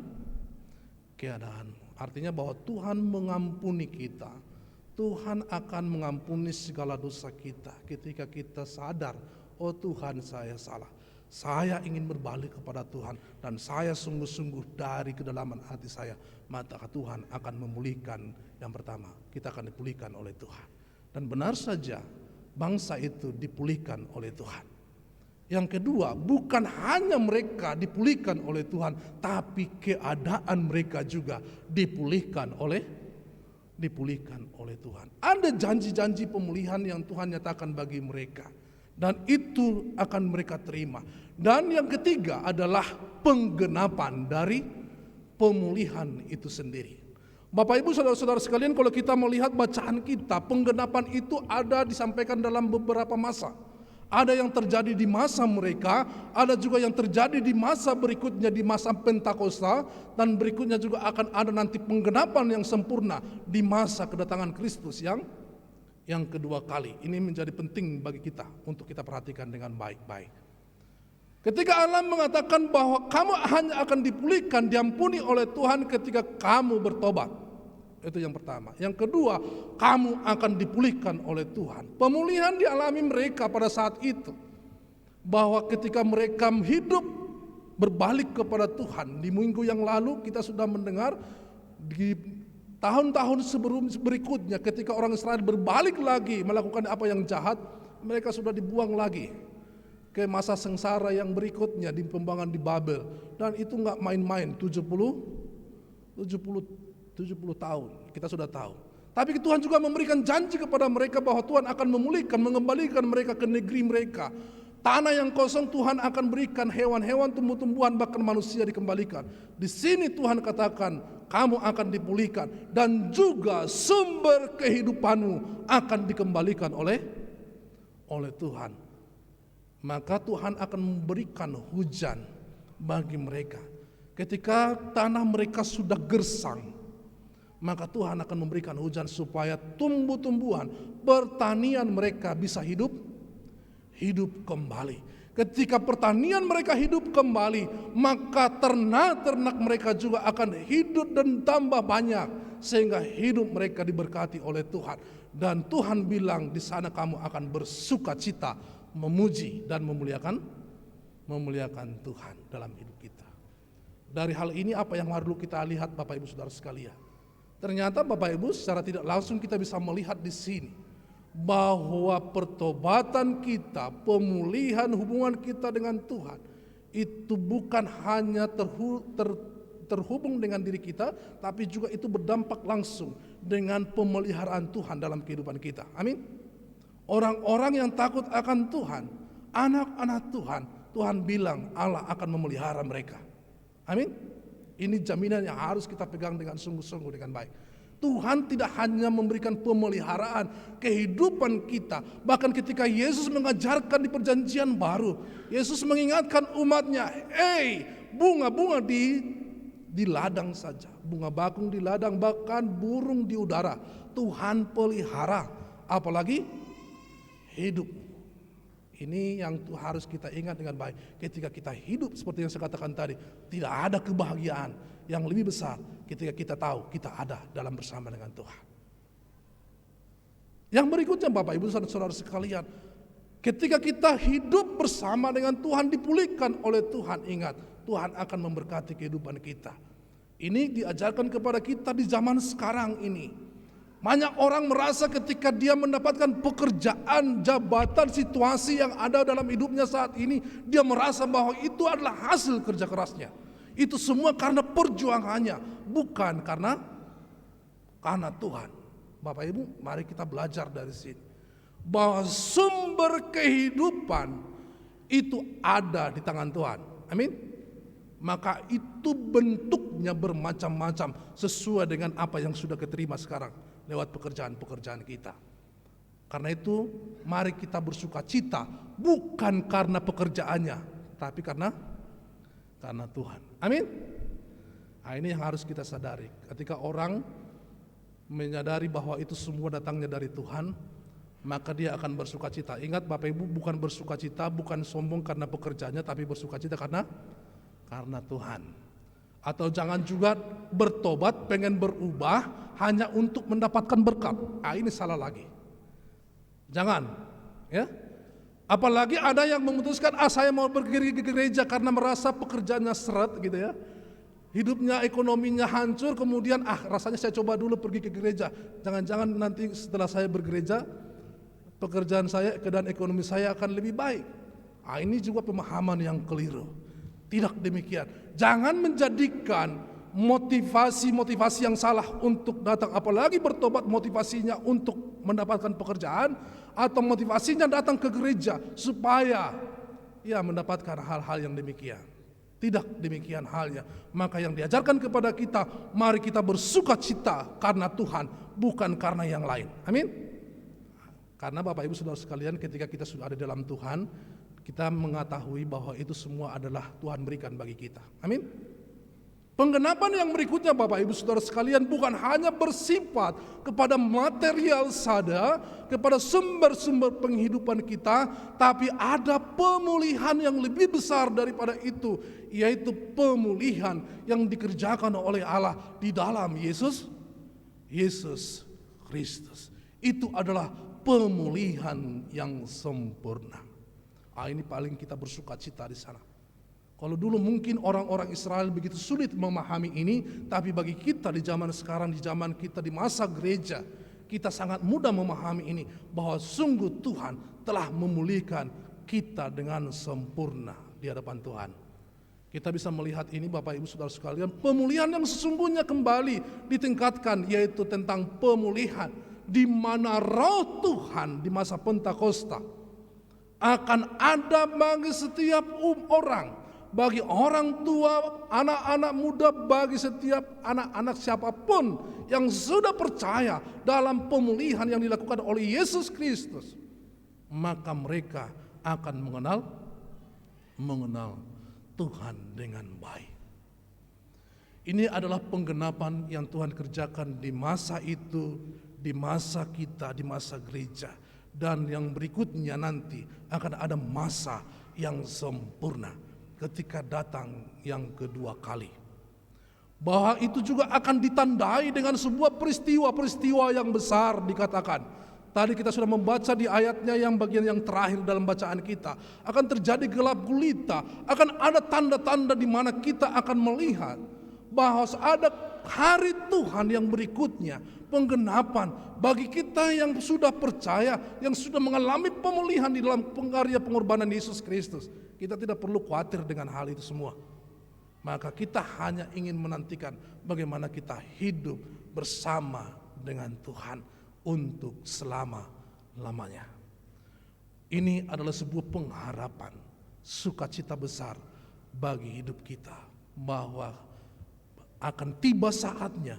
keadaanmu. Artinya bahwa Tuhan mengampuni kita. Tuhan akan mengampuni segala dosa kita ketika kita sadar, oh Tuhan, saya salah. Saya ingin berbalik kepada Tuhan dan saya sungguh-sungguh dari kedalaman hati saya, maka Tuhan akan memulihkan. Yang pertama, kita akan dipulihkan oleh Tuhan. Dan benar saja bangsa itu dipulihkan oleh Tuhan. Yang kedua, bukan hanya mereka dipulihkan oleh Tuhan, tapi keadaan mereka juga dipulihkan oleh Tuhan. Ada janji-janji pemulihan yang Tuhan nyatakan bagi mereka, dan itu akan mereka terima. Dan yang ketiga adalah penggenapan dari pemulihan itu sendiri. Bapak Ibu saudara-saudara sekalian, kalau kita melihat bacaan kita, penggenapan itu ada disampaikan dalam beberapa masa. Ada yang terjadi di masa mereka, ada juga yang terjadi di masa berikutnya, di masa Pentakosta, dan berikutnya juga akan ada nanti penggenapan yang sempurna di masa kedatangan Kristus yang kedua kali. Ini menjadi penting bagi kita untuk kita perhatikan dengan baik-baik. Ketika Allah mengatakan bahwa kamu hanya akan dipulihkan, diampuni oleh Tuhan ketika kamu bertobat. Itu yang pertama. Yang kedua, kamu akan dipulihkan oleh Tuhan. Pemulihan dialami mereka pada saat itu. Bahwa ketika mereka hidup berbalik kepada Tuhan. Di minggu yang lalu kita sudah mendengar di tahun-tahun berikutnya ketika orang Israel berbalik lagi melakukan apa yang jahat, mereka sudah dibuang lagi ke masa sengsara yang berikutnya di pembuangan di Babel. Dan itu enggak main-main, 70 tahun, kita sudah tahu. Tapi Tuhan juga memberikan janji kepada mereka bahwa Tuhan akan memulihkan, mengembalikan mereka ke negeri mereka. Tanah yang kosong Tuhan akan berikan, hewan-hewan, tumbuh-tumbuhan, bahkan manusia dikembalikan. Di sini Tuhan katakan, kamu akan dipulihkan dan juga sumber kehidupanmu akan dikembalikan oleh Tuhan. Maka Tuhan akan memberikan hujan bagi mereka. Ketika tanah mereka sudah gersang, maka Tuhan akan memberikan hujan supaya tumbuh-tumbuhan, pertanian mereka bisa hidup kembali. Ketika pertanian mereka hidup kembali, maka ternak-ternak mereka juga akan hidup dan tambah banyak, sehingga hidup mereka diberkati oleh Tuhan. Dan Tuhan bilang di sana kamu akan bersukacita, memuji dan memuliakan Tuhan dalam hidup kita. Dari hal ini apa yang perlu kita lihat Bapak Ibu Saudara sekalian? Ternyata Bapak Ibu secara tidak langsung kita bisa melihat di sini bahwa pertobatan kita, pemulihan hubungan kita dengan Tuhan itu bukan hanya terhubung dengan diri kita, tapi juga itu berdampak langsung dengan pemeliharaan Tuhan dalam kehidupan kita. Amin. Orang-orang yang takut akan Tuhan, anak-anak Tuhan, Tuhan bilang Allah akan memelihara mereka. Amin. Ini jaminan yang harus kita pegang dengan sungguh-sungguh, dengan baik. Tuhan tidak hanya memberikan pemeliharaan kehidupan kita. Bahkan ketika Yesus mengajarkan di perjanjian baru, Yesus mengingatkan umatnya, bunga-bunga di ladang saja, bunga bakung di ladang, bahkan burung di udara, Tuhan pelihara, apalagi hidup. Ini yang harus kita ingat dengan baik. Ketika kita hidup seperti yang saya katakan tadi, tidak ada kebahagiaan yang lebih besar ketika kita tahu kita ada dalam bersama dengan Tuhan. Yang berikutnya Bapak Ibu Saudara sekalian, ketika kita hidup bersama dengan Tuhan, dipulihkan oleh Tuhan, ingat Tuhan akan memberkati kehidupan kita. Ini diajarkan kepada kita di zaman sekarang ini. Banyak orang merasa ketika dia mendapatkan pekerjaan, jabatan, situasi yang ada dalam hidupnya saat ini, dia merasa bahwa itu adalah hasil kerja kerasnya. Itu semua karena perjuangannya, bukan karena Tuhan. Bapak Ibu, mari kita belajar dari sini bahwa sumber kehidupan itu ada di tangan Tuhan. Amin. Maka itu bentuknya bermacam-macam sesuai dengan apa yang sudah diterima sekarang lewat pekerjaan-pekerjaan kita. Karena itu mari kita bersukacita bukan karena pekerjaannya, tapi karena Tuhan. Amin. Nah, ini yang harus kita sadari. Ketika orang menyadari bahwa itu semua datangnya dari Tuhan, maka dia akan bersukacita. Ingat Bapak Ibu, bukan bersukacita, bukan sombong karena pekerjaannya, tapi bersukacita karena Tuhan. Atau jangan juga bertobat, pengen berubah hanya untuk mendapatkan berkat. Ini salah lagi. Jangan, ya. Apalagi ada yang memutuskan, saya mau pergi ke gereja karena merasa pekerjaannya seret gitu ya. Hidupnya, ekonominya hancur, kemudian rasanya saya coba dulu pergi ke gereja. Jangan-jangan nanti setelah saya bergereja, pekerjaan saya, keadaan ekonomi saya akan lebih baik. Ini juga pemahaman yang keliru. Tidak demikian. Jangan menjadikan motivasi yang salah untuk datang, apalagi bertobat motivasinya untuk mendapatkan pekerjaan, atau motivasinya datang ke gereja supaya mendapatkan hal-hal yang demikian. Tidak demikian halnya. Maka yang diajarkan kepada kita, mari kita bersuka cita karena Tuhan, bukan karena yang lain. Amin. Karena Bapak Ibu Saudara sekalian, ketika kita sudah ada dalam Tuhan, kita mengetahui bahwa itu semua adalah Tuhan berikan bagi kita. Amin. Penggenapan yang berikutnya Bapak Ibu Saudara sekalian bukan hanya bersifat kepada material saja, kepada sumber-sumber penghidupan kita, tapi ada pemulihan yang lebih besar daripada itu, yaitu pemulihan yang dikerjakan oleh Allah di dalam Yesus Kristus. Itu adalah pemulihan yang sempurna. Ini paling kita bersuka cita di sana. Kalau dulu mungkin orang-orang Israel begitu sulit memahami ini, tapi bagi kita di zaman sekarang, di zaman kita di masa gereja, kita sangat mudah memahami ini, bahwa sungguh Tuhan telah memulihkan kita dengan sempurna di hadapan Tuhan. Kita bisa melihat ini Bapak Ibu Saudara sekalian, pemulihan yang sesungguhnya kembali ditingkatkan, yaitu tentang pemulihan di mana roh Tuhan di masa Pentakosta akan ada bagi setiap orang, bagi orang tua, anak-anak muda, bagi setiap anak-anak siapapun yang sudah percaya dalam pemulihan yang dilakukan oleh Yesus Kristus, maka mereka akan mengenal Tuhan dengan baik. Ini adalah penggenapan yang Tuhan kerjakan di masa itu, di masa kita, di masa gereja. Dan yang berikutnya nanti akan ada masa yang sempurna ketika datang yang kedua kali. Bahwa itu juga akan ditandai dengan sebuah peristiwa-peristiwa yang besar dikatakan. Tadi kita sudah membaca di ayatnya yang bagian yang terakhir dalam bacaan kita. Akan terjadi gelap gulita, akan ada tanda-tanda di mana kita akan melihat bahwa ada hari Tuhan yang berikutnya, penggenapan bagi kita yang sudah percaya, yang sudah mengalami pemulihan di dalam karya pengorbanan Yesus Kristus. Kita tidak perlu khawatir dengan hal itu semua. Maka kita hanya ingin menantikan bagaimana kita hidup bersama dengan Tuhan untuk selama-lamanya. Ini adalah sebuah pengharapan, sukacita besar bagi hidup kita, bahwa akan tiba saatnya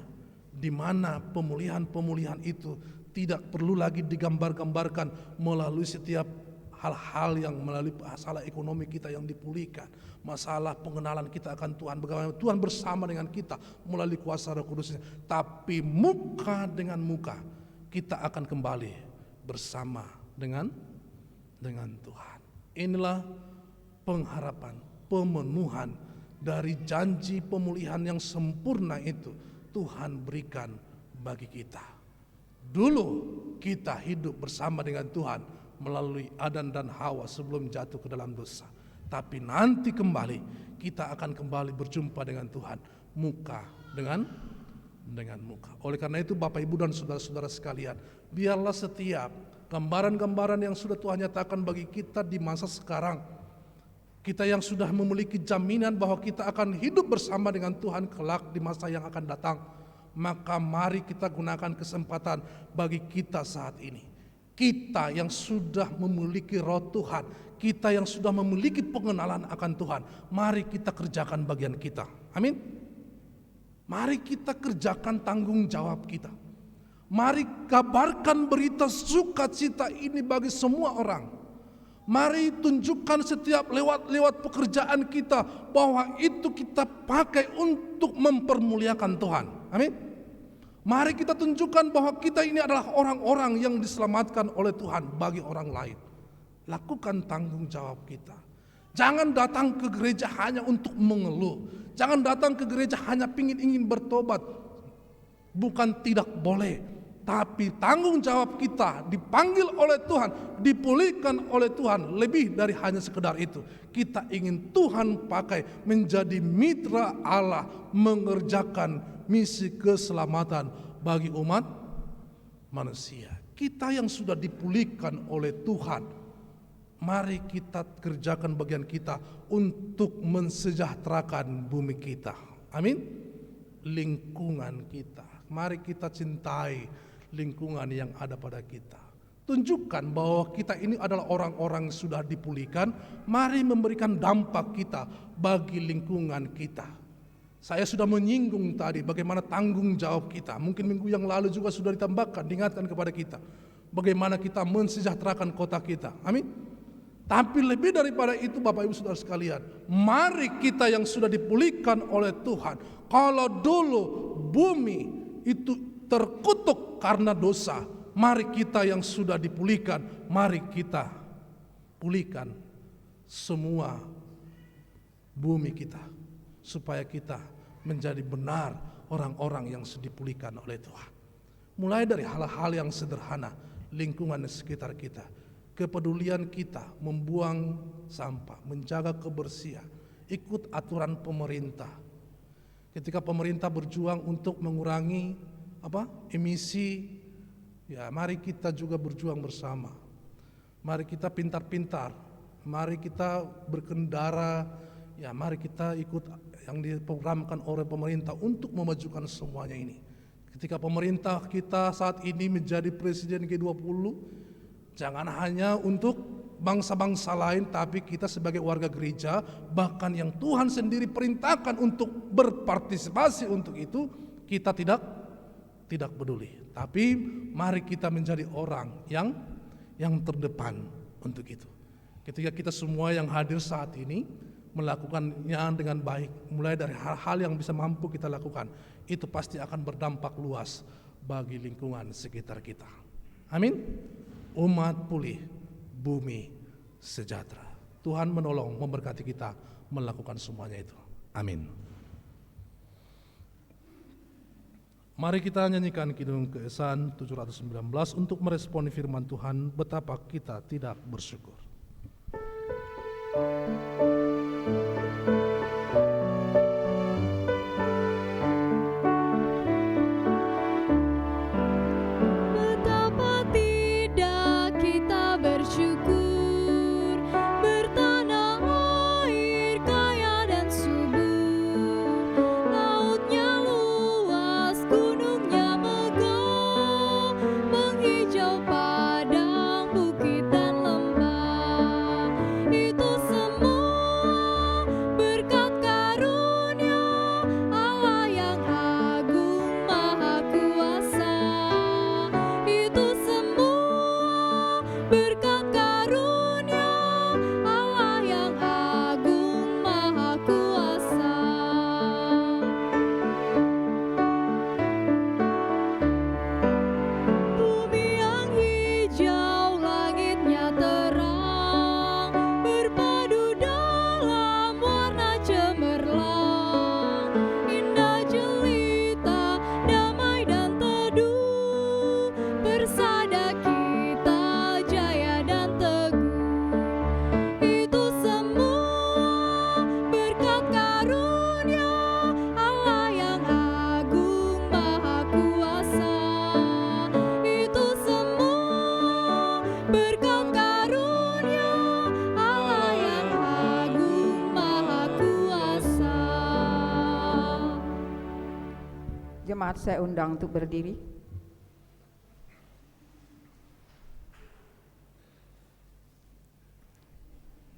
di mana pemulihan-pemulihan itu tidak perlu lagi digambar-gambarkan melalui setiap hal-hal yang melalui masalah ekonomi kita yang dipulihkan, masalah pengenalan kita akan Tuhan, bagaimana Tuhan bersama dengan kita melalui kuasa Roh Kudusnya, tapi muka dengan muka kita akan kembali bersama dengan Tuhan. Inilah pengharapan, pemenuhan dari janji pemulihan yang sempurna itu Tuhan berikan bagi kita. Dulu kita hidup bersama dengan Tuhan melalui Adam dan Hawa sebelum jatuh ke dalam dosa. Tapi nanti kembali kita akan kembali berjumpa dengan Tuhan muka dengan muka. Oleh karena itu Bapak Ibu dan saudara-saudara sekalian, biarlah setiap gambaran-gambaran yang sudah Tuhan nyatakan bagi kita di masa sekarang, kita yang sudah memiliki jaminan bahwa kita akan hidup bersama dengan Tuhan kelak di masa yang akan datang, maka mari kita gunakan kesempatan bagi kita saat ini. Kita yang sudah memiliki roh Tuhan, kita yang sudah memiliki pengenalan akan Tuhan, mari kita kerjakan bagian kita. Amin. Mari kita kerjakan tanggung jawab kita. Mari kabarkan berita sukacita ini bagi semua orang. Mari tunjukkan setiap lewat pekerjaan kita bahwa itu kita pakai untuk mempermuliakan Tuhan. Amin. Mari kita tunjukkan bahwa kita ini adalah orang-orang yang diselamatkan oleh Tuhan bagi orang lain. Lakukan tanggung jawab kita. Jangan datang ke gereja hanya untuk mengeluh. Jangan datang ke gereja hanya ingin bertobat. Bukan tidak boleh. Tapi tanggung jawab kita dipanggil oleh Tuhan, dipulihkan oleh Tuhan, lebih dari hanya sekedar itu. Kita ingin Tuhan pakai menjadi mitra Allah, mengerjakan misi keselamatan bagi umat manusia. Kita yang sudah dipulihkan oleh Tuhan, mari kita kerjakan bagian kita untuk mensejahterakan bumi kita. Amin. Lingkungan kita, mari kita cintai lingkungan yang ada pada kita. Tunjukkan bahwa kita ini adalah orang-orang yang sudah dipulihkan. Mari memberikan dampak kita bagi lingkungan kita. Saya sudah menyinggung tadi bagaimana tanggung jawab kita. Mungkin minggu yang lalu juga sudah ditambahkan, diingatkan kepada kita bagaimana kita mensejahterakan kota kita. Amin. Tapi lebih daripada itu, Bapak Ibu Saudara sekalian, mari kita yang sudah dipulihkan oleh Tuhan. Kalau dulu bumi itu terkutuk karena dosa, mari kita yang sudah dipulihkan, mari kita pulihkan semua bumi kita, supaya kita menjadi benar orang-orang yang sudah dipulihkan oleh Tuhan. Mulai dari hal-hal yang sederhana, lingkungan di sekitar kita, kepedulian kita membuang sampah, menjaga kebersihan, ikut aturan pemerintah. Ketika pemerintah berjuang untuk mengurangi emisi, ya mari kita juga berjuang bersama. Mari kita pintar-pintar, mari kita berkendara, ya mari kita ikut yang diprogramkan oleh pemerintah untuk memajukan semuanya ini. Ketika pemerintah kita saat ini menjadi presiden G20, jangan hanya untuk bangsa-bangsa lain, tapi kita sebagai warga gereja, bahkan yang Tuhan sendiri perintahkan untuk berpartisipasi untuk itu, kita tidak peduli. Tapi mari kita menjadi orang yang terdepan untuk itu. Ketika kita semua yang hadir saat ini melakukannya dengan baik, mulai dari hal-hal yang bisa mampu kita lakukan, itu pasti akan berdampak luas bagi lingkungan sekitar kita. Amin. Umat pulih, bumi sejahtera. Tuhan menolong, memberkati kita melakukan semuanya itu. Amin. Mari kita nyanyikan Kidung Keesan 719 untuk meresponi firman Tuhan, betapa kita tidak bersyukur. Jemaat saya undang untuk berdiri.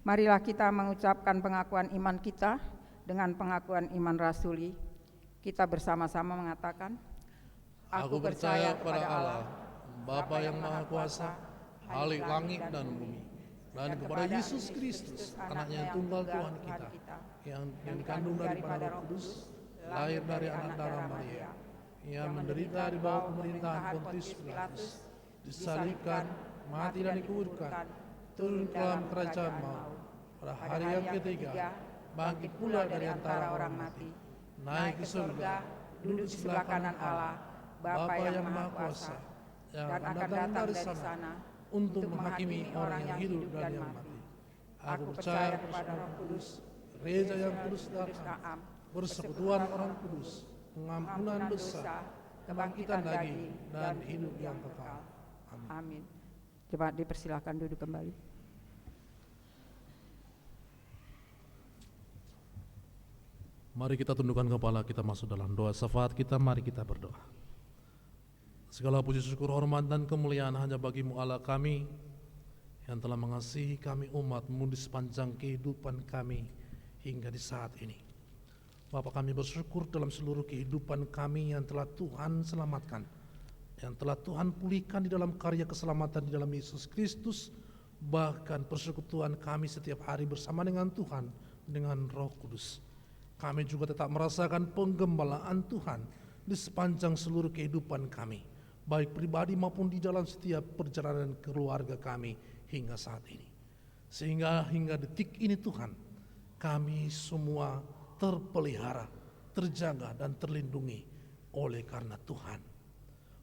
Marilah kita mengucapkan pengakuan iman kita dengan pengakuan iman rasuli. Kita bersama-sama mengatakan, Aku percaya kepada Allah, Bapa yang Maha Kuasa, Khalik langit dan bumi, dan kepada Yesus Kristus, anaknya yang tunggal Tuhan kita, yang dikandung daripada Roh Kudus, lahir dari anak darah Maria. Ia menderita di bawah pemerintahan Pontius Pilatus, disalibkan, mati dan dikuburkan, turun ke dalam kerajaan maut. Pada hari yang ketiga, bangkit pula dari antara orang mati, naik ke surga, duduk di sebelah kanan Allah, Bapa yang Maha Kuasa, yang akan datang dari sana untuk menghakimi orang yang hidup dan yang mati. Aku percaya kepada Roh Kudus, gereja yang kudus dan am, persekutuan orang kudus, pengampunan dosa, kebangkitan daging, dan hidup yang kekal. Amin. Coba dipersilakan duduk kembali. Mari kita tundukkan kepala, kita masuk dalam doa syafaat kita. Mari kita berdoa. Segala puji syukur, hormat dan kemuliaan hanya bagi-Mu Allah kami, yang telah mengasihi kami umat-Mu di sepanjang kehidupan kami hingga di saat ini. Bapa, kami bersyukur dalam seluruh kehidupan kami yang telah Tuhan selamatkan, yang telah Tuhan pulihkan di dalam karya keselamatan di dalam Yesus Kristus. Bahkan persekutuan kami setiap hari bersama dengan Tuhan, dengan Roh Kudus. Kami juga tetap merasakan penggembalaan Tuhan di sepanjang seluruh kehidupan kami, baik pribadi maupun di dalam setiap perjalanan keluarga kami hingga saat ini. Sehingga hingga detik ini Tuhan, kami semua terpelihara, terjaga dan terlindungi oleh karena Tuhan.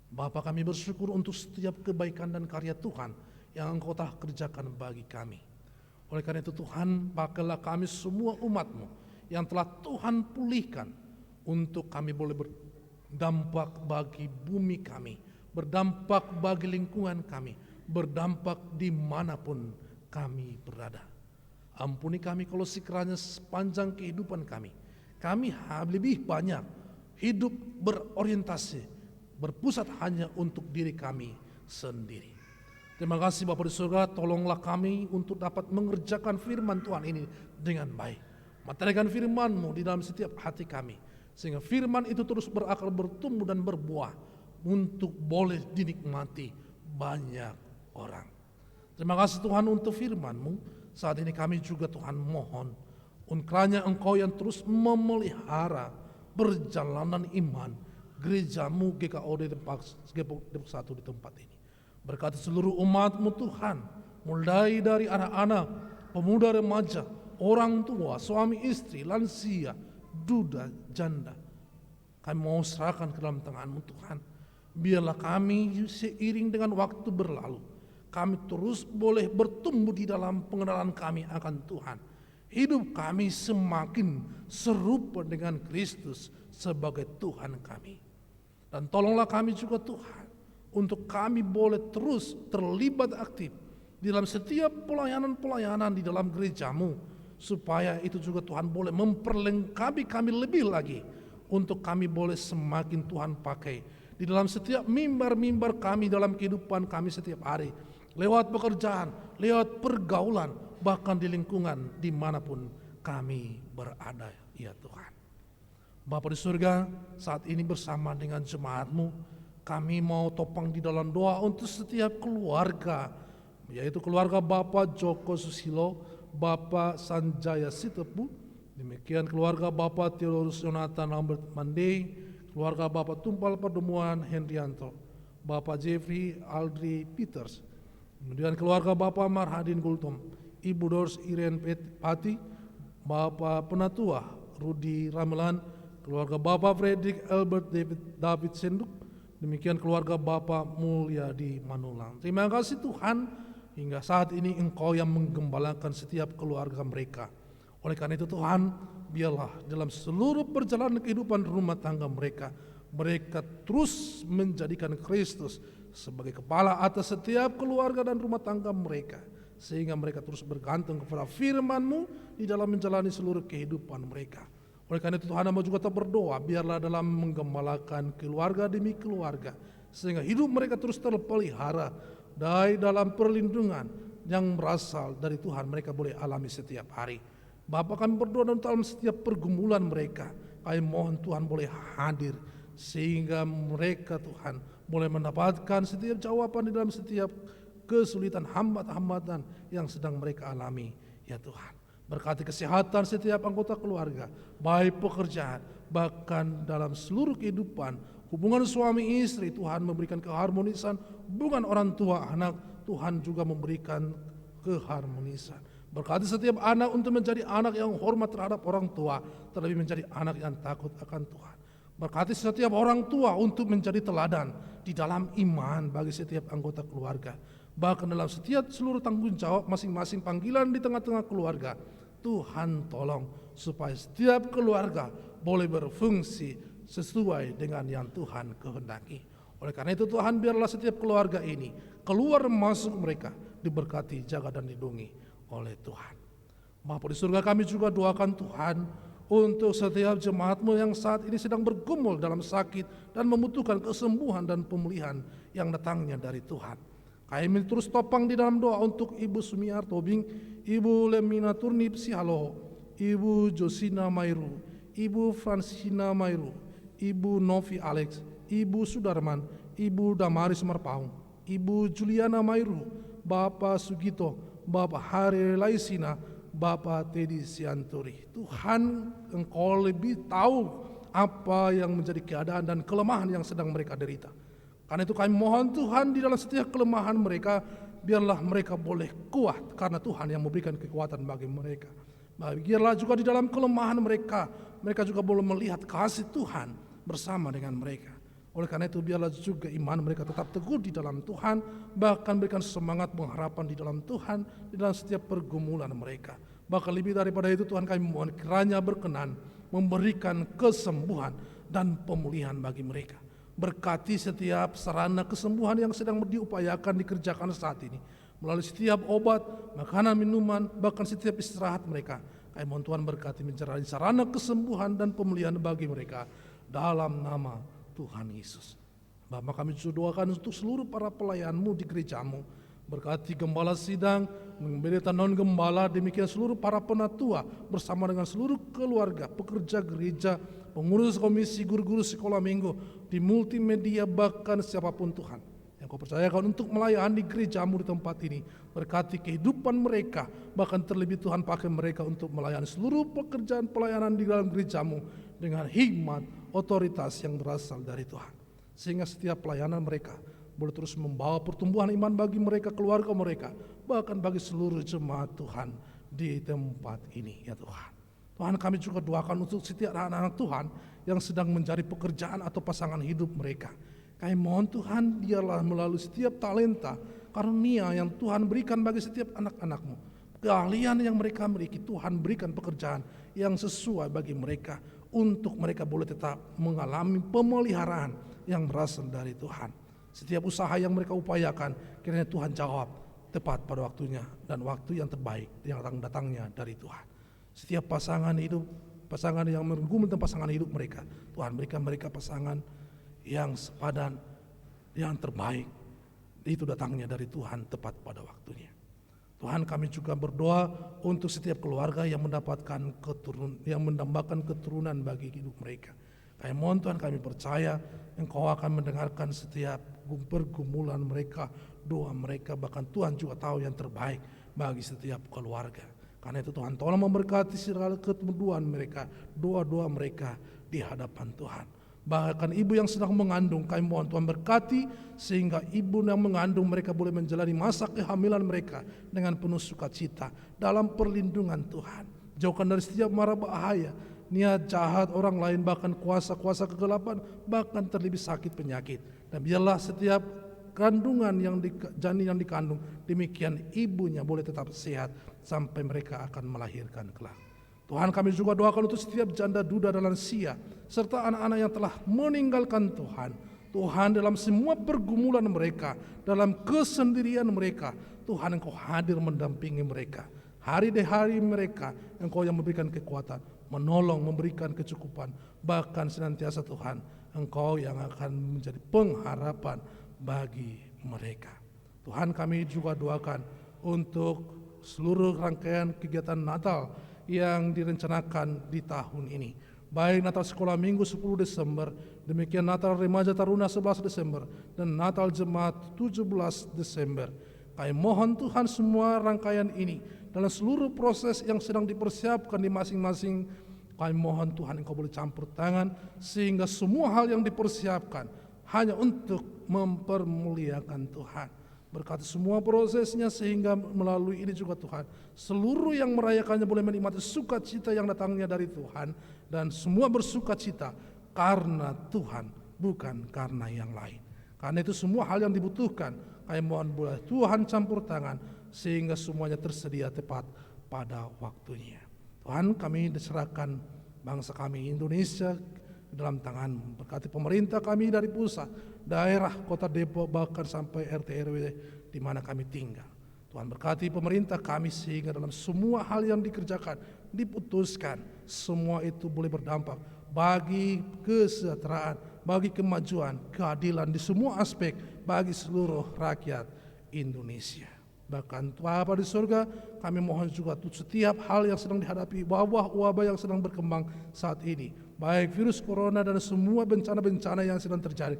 Bapa, kami bersyukur untuk setiap kebaikan dan karya Tuhan yang Engkau telah kerjakan bagi kami. Oleh karena itu Tuhan, pakailah kami semua umat-Mu yang telah Tuhan pulihkan, untuk kami boleh berdampak bagi bumi kami, berdampak bagi lingkungan kami, berdampak dimanapun kami berada. Ampuni kami kalau sekiranya sepanjang kehidupan kami lebih banyak hidup berorientasi, berpusat hanya untuk diri kami sendiri. Terima kasih Bapa di surga, tolonglah kami untuk dapat mengerjakan firman Tuhan ini dengan baik. Materikan firman-Mu di dalam setiap hati kami, sehingga firman itu terus berakar, bertumbuh dan berbuah untuk boleh dinikmati banyak orang. Terima kasih Tuhan untuk firman-Mu. Saat ini kami juga Tuhan mohon, kiranya Engkau yang terus memelihara perjalanan iman gereja-Mu GKOD Depok 1 di tempat ini. Berkati seluruh umat-Mu Tuhan, mulai dari anak-anak, pemuda remaja, orang tua, suami istri, lansia, duda, janda. Kami mau serahkan ke dalam tangan-Mu Tuhan. Biarlah kami seiring dengan waktu berlalu, kami terus boleh bertumbuh di dalam pengenalan kami akan Tuhan. Hidup kami semakin serupa dengan Kristus sebagai Tuhan kami. Dan tolonglah kami juga Tuhan, untuk kami boleh terus terlibat aktif di dalam setiap pelayanan-pelayanan di dalam gereja-Mu, supaya itu juga Tuhan boleh memperlengkapi kami lebih lagi, untuk kami boleh semakin Tuhan pakai di dalam setiap mimbar-mimbar kami dalam kehidupan kami setiap hari, lewat pekerjaan, lewat pergaulan, bahkan di lingkungan dimanapun kami berada, ya Tuhan. Bapa di surga, saat ini bersama dengan jemaat-Mu, kami mau topang di dalam doa untuk setiap keluarga, yaitu keluarga Bapak Joko Susilo, Bapak Sanjaya Sitepu, demikian keluarga Bapak Theodorus Jonathan Lambert Mande, keluarga Bapak Tumpal Perdemuan Hendrianto, Bapak Jeffrey Aldri Peters, kemudian keluarga Bapak Marhadin Gultom, Ibu Dors Irene Pati, Bapak Penatua Rudi Ramelan, keluarga Bapak Frederick Albert David Senduk, demikian keluarga Bapak Mulyadi Manulang. Terima kasih Tuhan, hingga saat ini Engkau yang menggembalakan setiap keluarga mereka. Oleh karena itu Tuhan, biarlah dalam seluruh perjalanan kehidupan rumah tangga mereka, mereka terus menjadikan Kristus sebagai kepala atas setiap keluarga dan rumah tangga mereka, sehingga mereka terus bergantung kepada firman-Mu di dalam menjalani seluruh kehidupan mereka. Oleh karena itu Tuhan, hamba juga tetap berdoa, biarlah dalam menggembalakan keluarga demi keluarga, sehingga hidup mereka terus terpelihara dari dalam perlindungan yang berasal dari Tuhan, mereka boleh alami setiap hari. Bapa, kami berdoa dalam setiap pergumulan mereka, kami mohon Tuhan boleh hadir, sehingga mereka Tuhan boleh mendapatkan setiap jawaban di dalam setiap kesulitan, hambatan yang sedang mereka alami, ya Tuhan. Berkati kesehatan setiap anggota keluarga, baik pekerjaan, bahkan dalam seluruh kehidupan, hubungan suami istri, Tuhan memberikan keharmonisan, hubungan orang tua anak, Tuhan juga memberikan keharmonisan. Berkati setiap anak untuk menjadi anak yang hormat terhadap orang tua, terlebih menjadi anak yang takut akan Tuhan. Berkati setiap orang tua untuk menjadi teladan di dalam iman bagi setiap anggota keluarga. Bahkan dalam setiap seluruh tanggung jawab masing-masing panggilan di tengah-tengah keluarga, Tuhan tolong supaya setiap keluarga boleh berfungsi sesuai dengan yang Tuhan kehendaki. Oleh karena itu Tuhan, biarlah setiap keluarga ini, keluar masuk mereka, diberkati, jaga dan lindungi oleh Tuhan. Bapa di surga, kami juga doakan Tuhan untuk setiap jemaat-Mu yang saat ini sedang bergumul dalam sakit dan membutuhkan kesembuhan dan pemulihan yang datangnya dari Tuhan. Kami terus topang di dalam doa untuk Ibu Sumiar Tobing, Ibu Lemina Turnip Sihalo, Ibu Josina Mairu, Ibu Fransina Mairu, Ibu Novi Alex, Ibu Sudarman, Ibu Damaris Marpaung, Ibu Juliana Mairu, Bapak Sugito, Bapak Hari Laisina, Bapak Teddy Sianturi. Tuhan, Engkau lebih tahu apa yang menjadi keadaan dan kelemahan yang sedang mereka derita. Karena itu kami mohon Tuhan, di dalam setiap kelemahan mereka, biarlah mereka boleh kuat, karena Tuhan yang memberikan kekuatan bagi mereka. Biarlah juga di dalam kelemahan mereka, mereka juga boleh melihat kasih Tuhan bersama dengan mereka. Oleh karena itu biarlah juga iman mereka tetap teguh di dalam Tuhan, bahkan berikan semangat pengharapan di dalam Tuhan, di dalam setiap pergumulan mereka. Bahkan lebih daripada itu Tuhan, kami mohon kiranya berkenan memberikan kesembuhan dan pemulihan bagi mereka. Berkati setiap sarana kesembuhan yang sedang diupayakan dikerjakan saat ini, melalui setiap obat, makanan, minuman, bahkan setiap istirahat mereka. Kami mohon Tuhan berkati menjalani sarana kesembuhan dan pemulihan bagi mereka dalam nama Tuhan Yesus. Bapa, kami doakan untuk seluruh para pelayan-Mu di gereja-Mu. Berkati gembala sidang, pendeta non gembala, demikian seluruh para penatua bersama dengan seluruh keluarga, pekerja gereja, pengurus komisi, guru-guru sekolah minggu, di multimedia, bahkan siapapun Tuhan yang Kau percayakan untuk melayani gereja-Mu di tempat ini. Berkati kehidupan mereka, bahkan terlebih Tuhan pakai mereka untuk melayani seluruh pekerjaan pelayanan di dalam gereja-Mu dengan hikmat, otoritas yang berasal dari Tuhan. Sehingga setiap pelayanan mereka boleh terus membawa pertumbuhan iman bagi mereka, keluarga mereka, bahkan bagi seluruh jemaat Tuhan di tempat ini, ya Tuhan. Tuhan, kami juga doakan untuk setiap anak-anak Tuhan yang sedang mencari pekerjaan atau pasangan hidup mereka. Kami mohon Tuhan, biarlah melalui setiap talenta, karunia yang Tuhan berikan bagi setiap anak-anak-Mu, keahlian yang mereka miliki, Tuhan berikan pekerjaan yang sesuai bagi mereka, untuk mereka boleh tetap mengalami pemeliharaan yang berasal dari Tuhan. Setiap usaha yang mereka upayakan, kiranya Tuhan jawab tepat pada waktunya dan waktu yang terbaik yang datangnya dari Tuhan. Setiap pasangan hidup, pasangan yang menggumul tentang pasangan hidup mereka, Tuhan berikan mereka pasangan yang sepadan, yang terbaik. Itu datangnya dari Tuhan tepat pada waktunya. Tuhan, kami juga berdoa untuk setiap keluarga yang mendapatkan yang mendambakan keturunan bagi hidup mereka. Kami mohon Tuhan, kami percaya Engkau akan mendengarkan setiap pergumulan mereka, doa mereka, bahkan Tuhan juga tahu yang terbaik bagi setiap keluarga. Karena itu Tuhan, tolong memberkati segala kemuduan mereka, doa-doa mereka di hadapan Tuhan. Bahkan ibu yang sedang mengandung, kami mohon Tuhan berkati sehingga ibu yang mengandung mereka boleh menjalani masa kehamilan mereka dengan penuh sukacita dalam perlindungan Tuhan. Jauhkan dari setiap mara bahaya, niat jahat orang lain, bahkan kuasa-kuasa kegelapan, bahkan terlebih sakit penyakit. Dan biarlah setiap kandungan janin yang dikandung, demikian ibunya boleh tetap sehat sampai mereka akan melahirkan kelak. Tuhan, kami juga doakan untuk setiap janda, duda, dan lansia, serta anak-anak yang telah meninggalkan Tuhan. Tuhan, dalam semua pergumulan mereka, dalam kesendirian mereka, Tuhan Engkau hadir mendampingi mereka. Hari demi hari mereka, Engkau yang memberikan kekuatan, menolong, memberikan kecukupan. Bahkan senantiasa Tuhan, Engkau yang akan menjadi pengharapan bagi mereka. Tuhan, kami juga doakan untuk seluruh rangkaian kegiatan Natal yang direncanakan di tahun ini. Baik Natal Sekolah Minggu 10 Desember, demikian Natal Remaja Taruna 11 Desember, dan Natal Jemaat 17 Desember. Kami mohon Tuhan semua rangkaian ini dalam seluruh proses yang sedang dipersiapkan di masing-masing, kami mohon Tuhan Engkau boleh campur tangan sehingga semua hal yang dipersiapkan hanya untuk mempermuliakan Tuhan. Berkati semua prosesnya sehingga melalui ini juga Tuhan, seluruh yang merayakannya boleh menikmati sukacita yang datangnya dari Tuhan, dan semua bersukacita karena Tuhan, bukan karena yang lain. Karena itu semua hal yang dibutuhkan, kami mohon boleh Tuhan campur tangan sehingga semuanya tersedia tepat pada waktunya. Tuhan, kami diserahkan bangsa kami Indonesia dalam tangan. Berkati pemerintah kami dari pusat, daerah, kota Depok, bahkan sampai RT RW di mana kami tinggal. Tuhan berkati pemerintah kami sehingga dalam semua hal yang dikerjakan diputuskan, semua itu boleh berdampak bagi kesejahteraan, bagi kemajuan, keadilan di semua aspek bagi seluruh rakyat Indonesia. Bahkan Bapa di surga, kami mohon juga untuk setiap hal yang sedang dihadapi, wabah yang sedang berkembang saat ini, baik virus corona dan semua bencana-bencana yang sedang terjadi,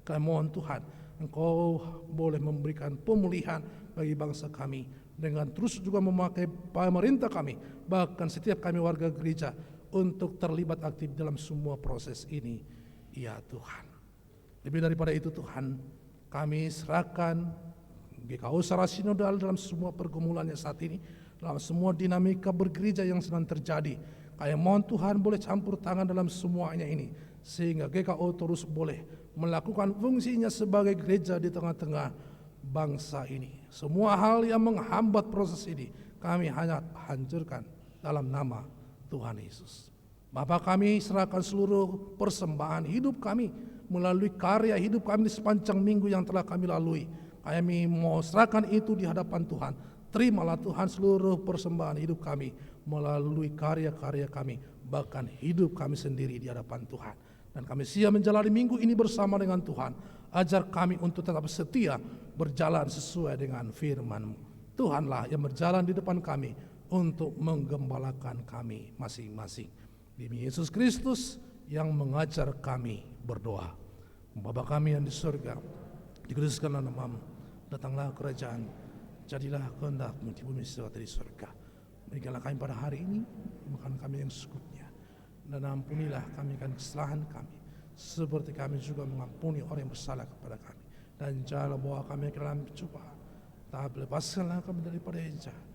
kami mohon Tuhan, Engkau boleh memberikan pemulihan bagi bangsa kami, dengan terus juga memakai pemerintah kami, bahkan setiap kami warga gereja, untuk terlibat aktif dalam semua proses ini, ya Tuhan. Lebih daripada itu Tuhan, kami serahkan GKO secara sinodal dalam semua pergumulannya saat ini, dalam semua dinamika bergereja yang sedang terjadi. Kami mohon Tuhan boleh campur tangan dalam semuanya ini, sehingga GKO terus boleh melakukan fungsinya sebagai gereja di tengah-tengah bangsa ini. Semua hal yang menghambat proses ini, kami hanya hancurkan dalam nama Tuhan Yesus. Bapa, kami serahkan seluruh persembahan hidup kami, melalui karya hidup kami di sepanjang minggu yang telah kami lalui. Kami mau serahkan itu di hadapan Tuhan. Terimalah Tuhan seluruh persembahan hidup kami, melalui karya-karya kami, bahkan hidup kami sendiri di hadapan Tuhan. Dan kami siap menjalani minggu ini bersama dengan Tuhan. Ajar kami untuk tetap setia berjalan sesuai dengan firman-Mu. Tuhanlah yang berjalan di depan kami untuk menggembalakan kami masing-masing. Demi Yesus Kristus yang mengajar kami berdoa. Bapa kami yang di surga, dikuduskanlah nama-Mu. Datanglah kerajaan, jadilah kehendak-Mu di bumi seperti di surga. Berikanlah kami pada hari ini makan kami yang secukupnya, dan ampunilah kami akan kesalahan kami, seperti kami juga mengampuni orang yang bersalah kepada kami. Dan janganlah bawa kami ke dalam pencobaan, tapi lepaskanlah kami daripada yang jahat,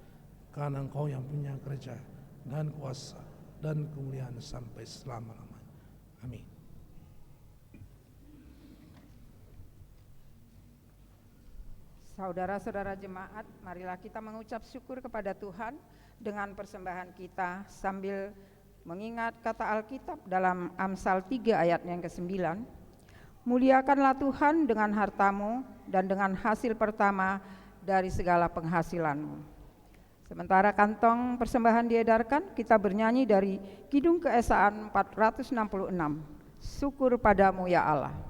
karena Engkau yang punya kerajaan dan kuasa dan kemuliaan sampai selama-lamanya. Amin. Saudara-saudara jemaat, marilah kita mengucap syukur kepada Tuhan dengan persembahan kita sambil mengingat kata Alkitab dalam Amsal 3 ayat yang ke-9. Muliakanlah Tuhan dengan hartamu dan dengan hasil pertama dari segala penghasilanmu. Sementara kantong persembahan diedarkan, kita bernyanyi dari Kidung Keesaan 466, Syukur padamu ya Allah.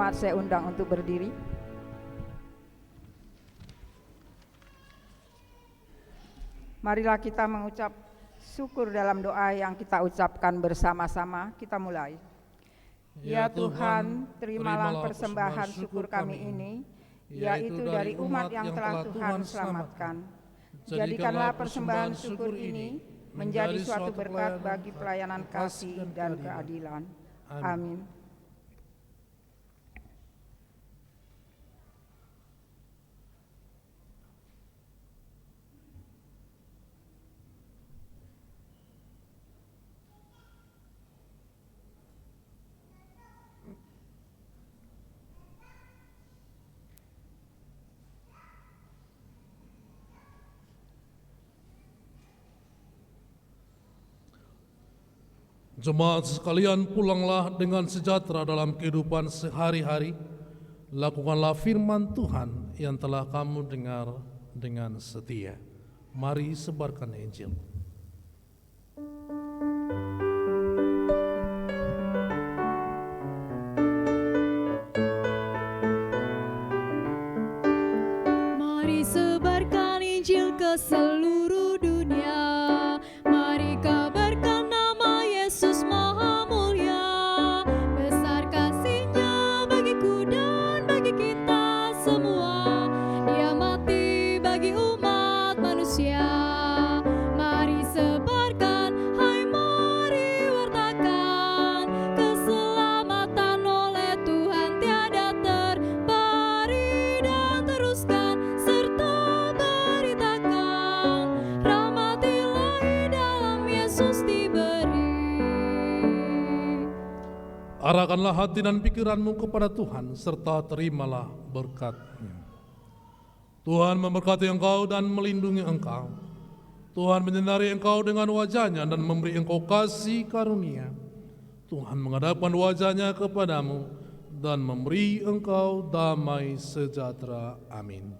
Jemaat saya undang untuk berdiri. Marilah kita mengucap syukur dalam doa yang kita ucapkan bersama-sama. Kita mulai. Ya Tuhan, terimalah persembahan syukur kami ini, yaitu dari umat yang telah Tuhan selamatkan. Jadikanlah persembahan syukur ini menjadi suatu berkat bagi pelayanan kasih dan keadilan. Amin. Jemaat sekalian, pulanglah dengan sejahtera dalam kehidupan sehari-hari. Lakukanlah firman Tuhan yang telah kamu dengar dengan setia. Mari sebarkan Injil. Mari sebarkan Injil ke seluruh dunia. Mari kabarkan nama Yesus Maha Mulia. Besar kasih-Nya bagiku dan bagi kita semua. Dia mati bagi umat manusia. Mari sebarkan, hai mari wartakan. Keselamatan oleh Tuhan tiada terpari, dan teruskan serta beritakan. Rahmat Ilahi dalam Yesus diberi. Arahkanlah hati dan pikiranmu kepada Tuhan, serta terimalah berkat-Nya. Tuhan memberkati engkau dan melindungi engkau. Tuhan menyinari engkau dengan wajah-Nya dan memberi engkau kasih karunia. Tuhan menghadapkan wajah-Nya kepadamu dan memberi engkau damai sejahtera. Amin.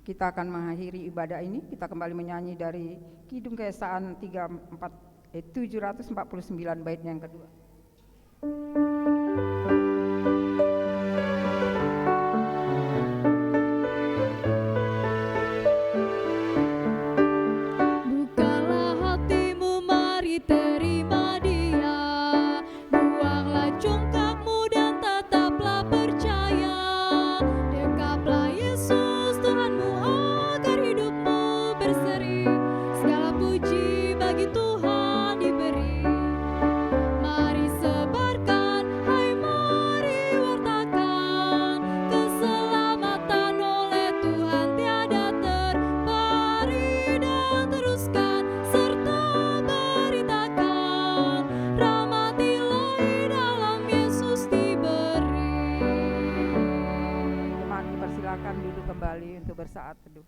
Kita akan mengakhiri ibadah ini. Kita kembali menyanyi dari Kidung Keesaan 749 bait yang kedua. Bukalah hatimu, mari terima Dia. Buanglah congkakmu dan tetaplah percaya. Dekaplah Yesus Tuhanmu agar hidupmu berseri. Segala puji bagi Tuhan diberi. Mari sebarkan, hai mari wartakan. Keselamatan oleh Tuhan tiada terpari, dan teruskan serta beritakan. Rahmat Ilahi dalam Yesus diberi. Jemaat dipersilakan duduk kembali untuk bersaat teduh.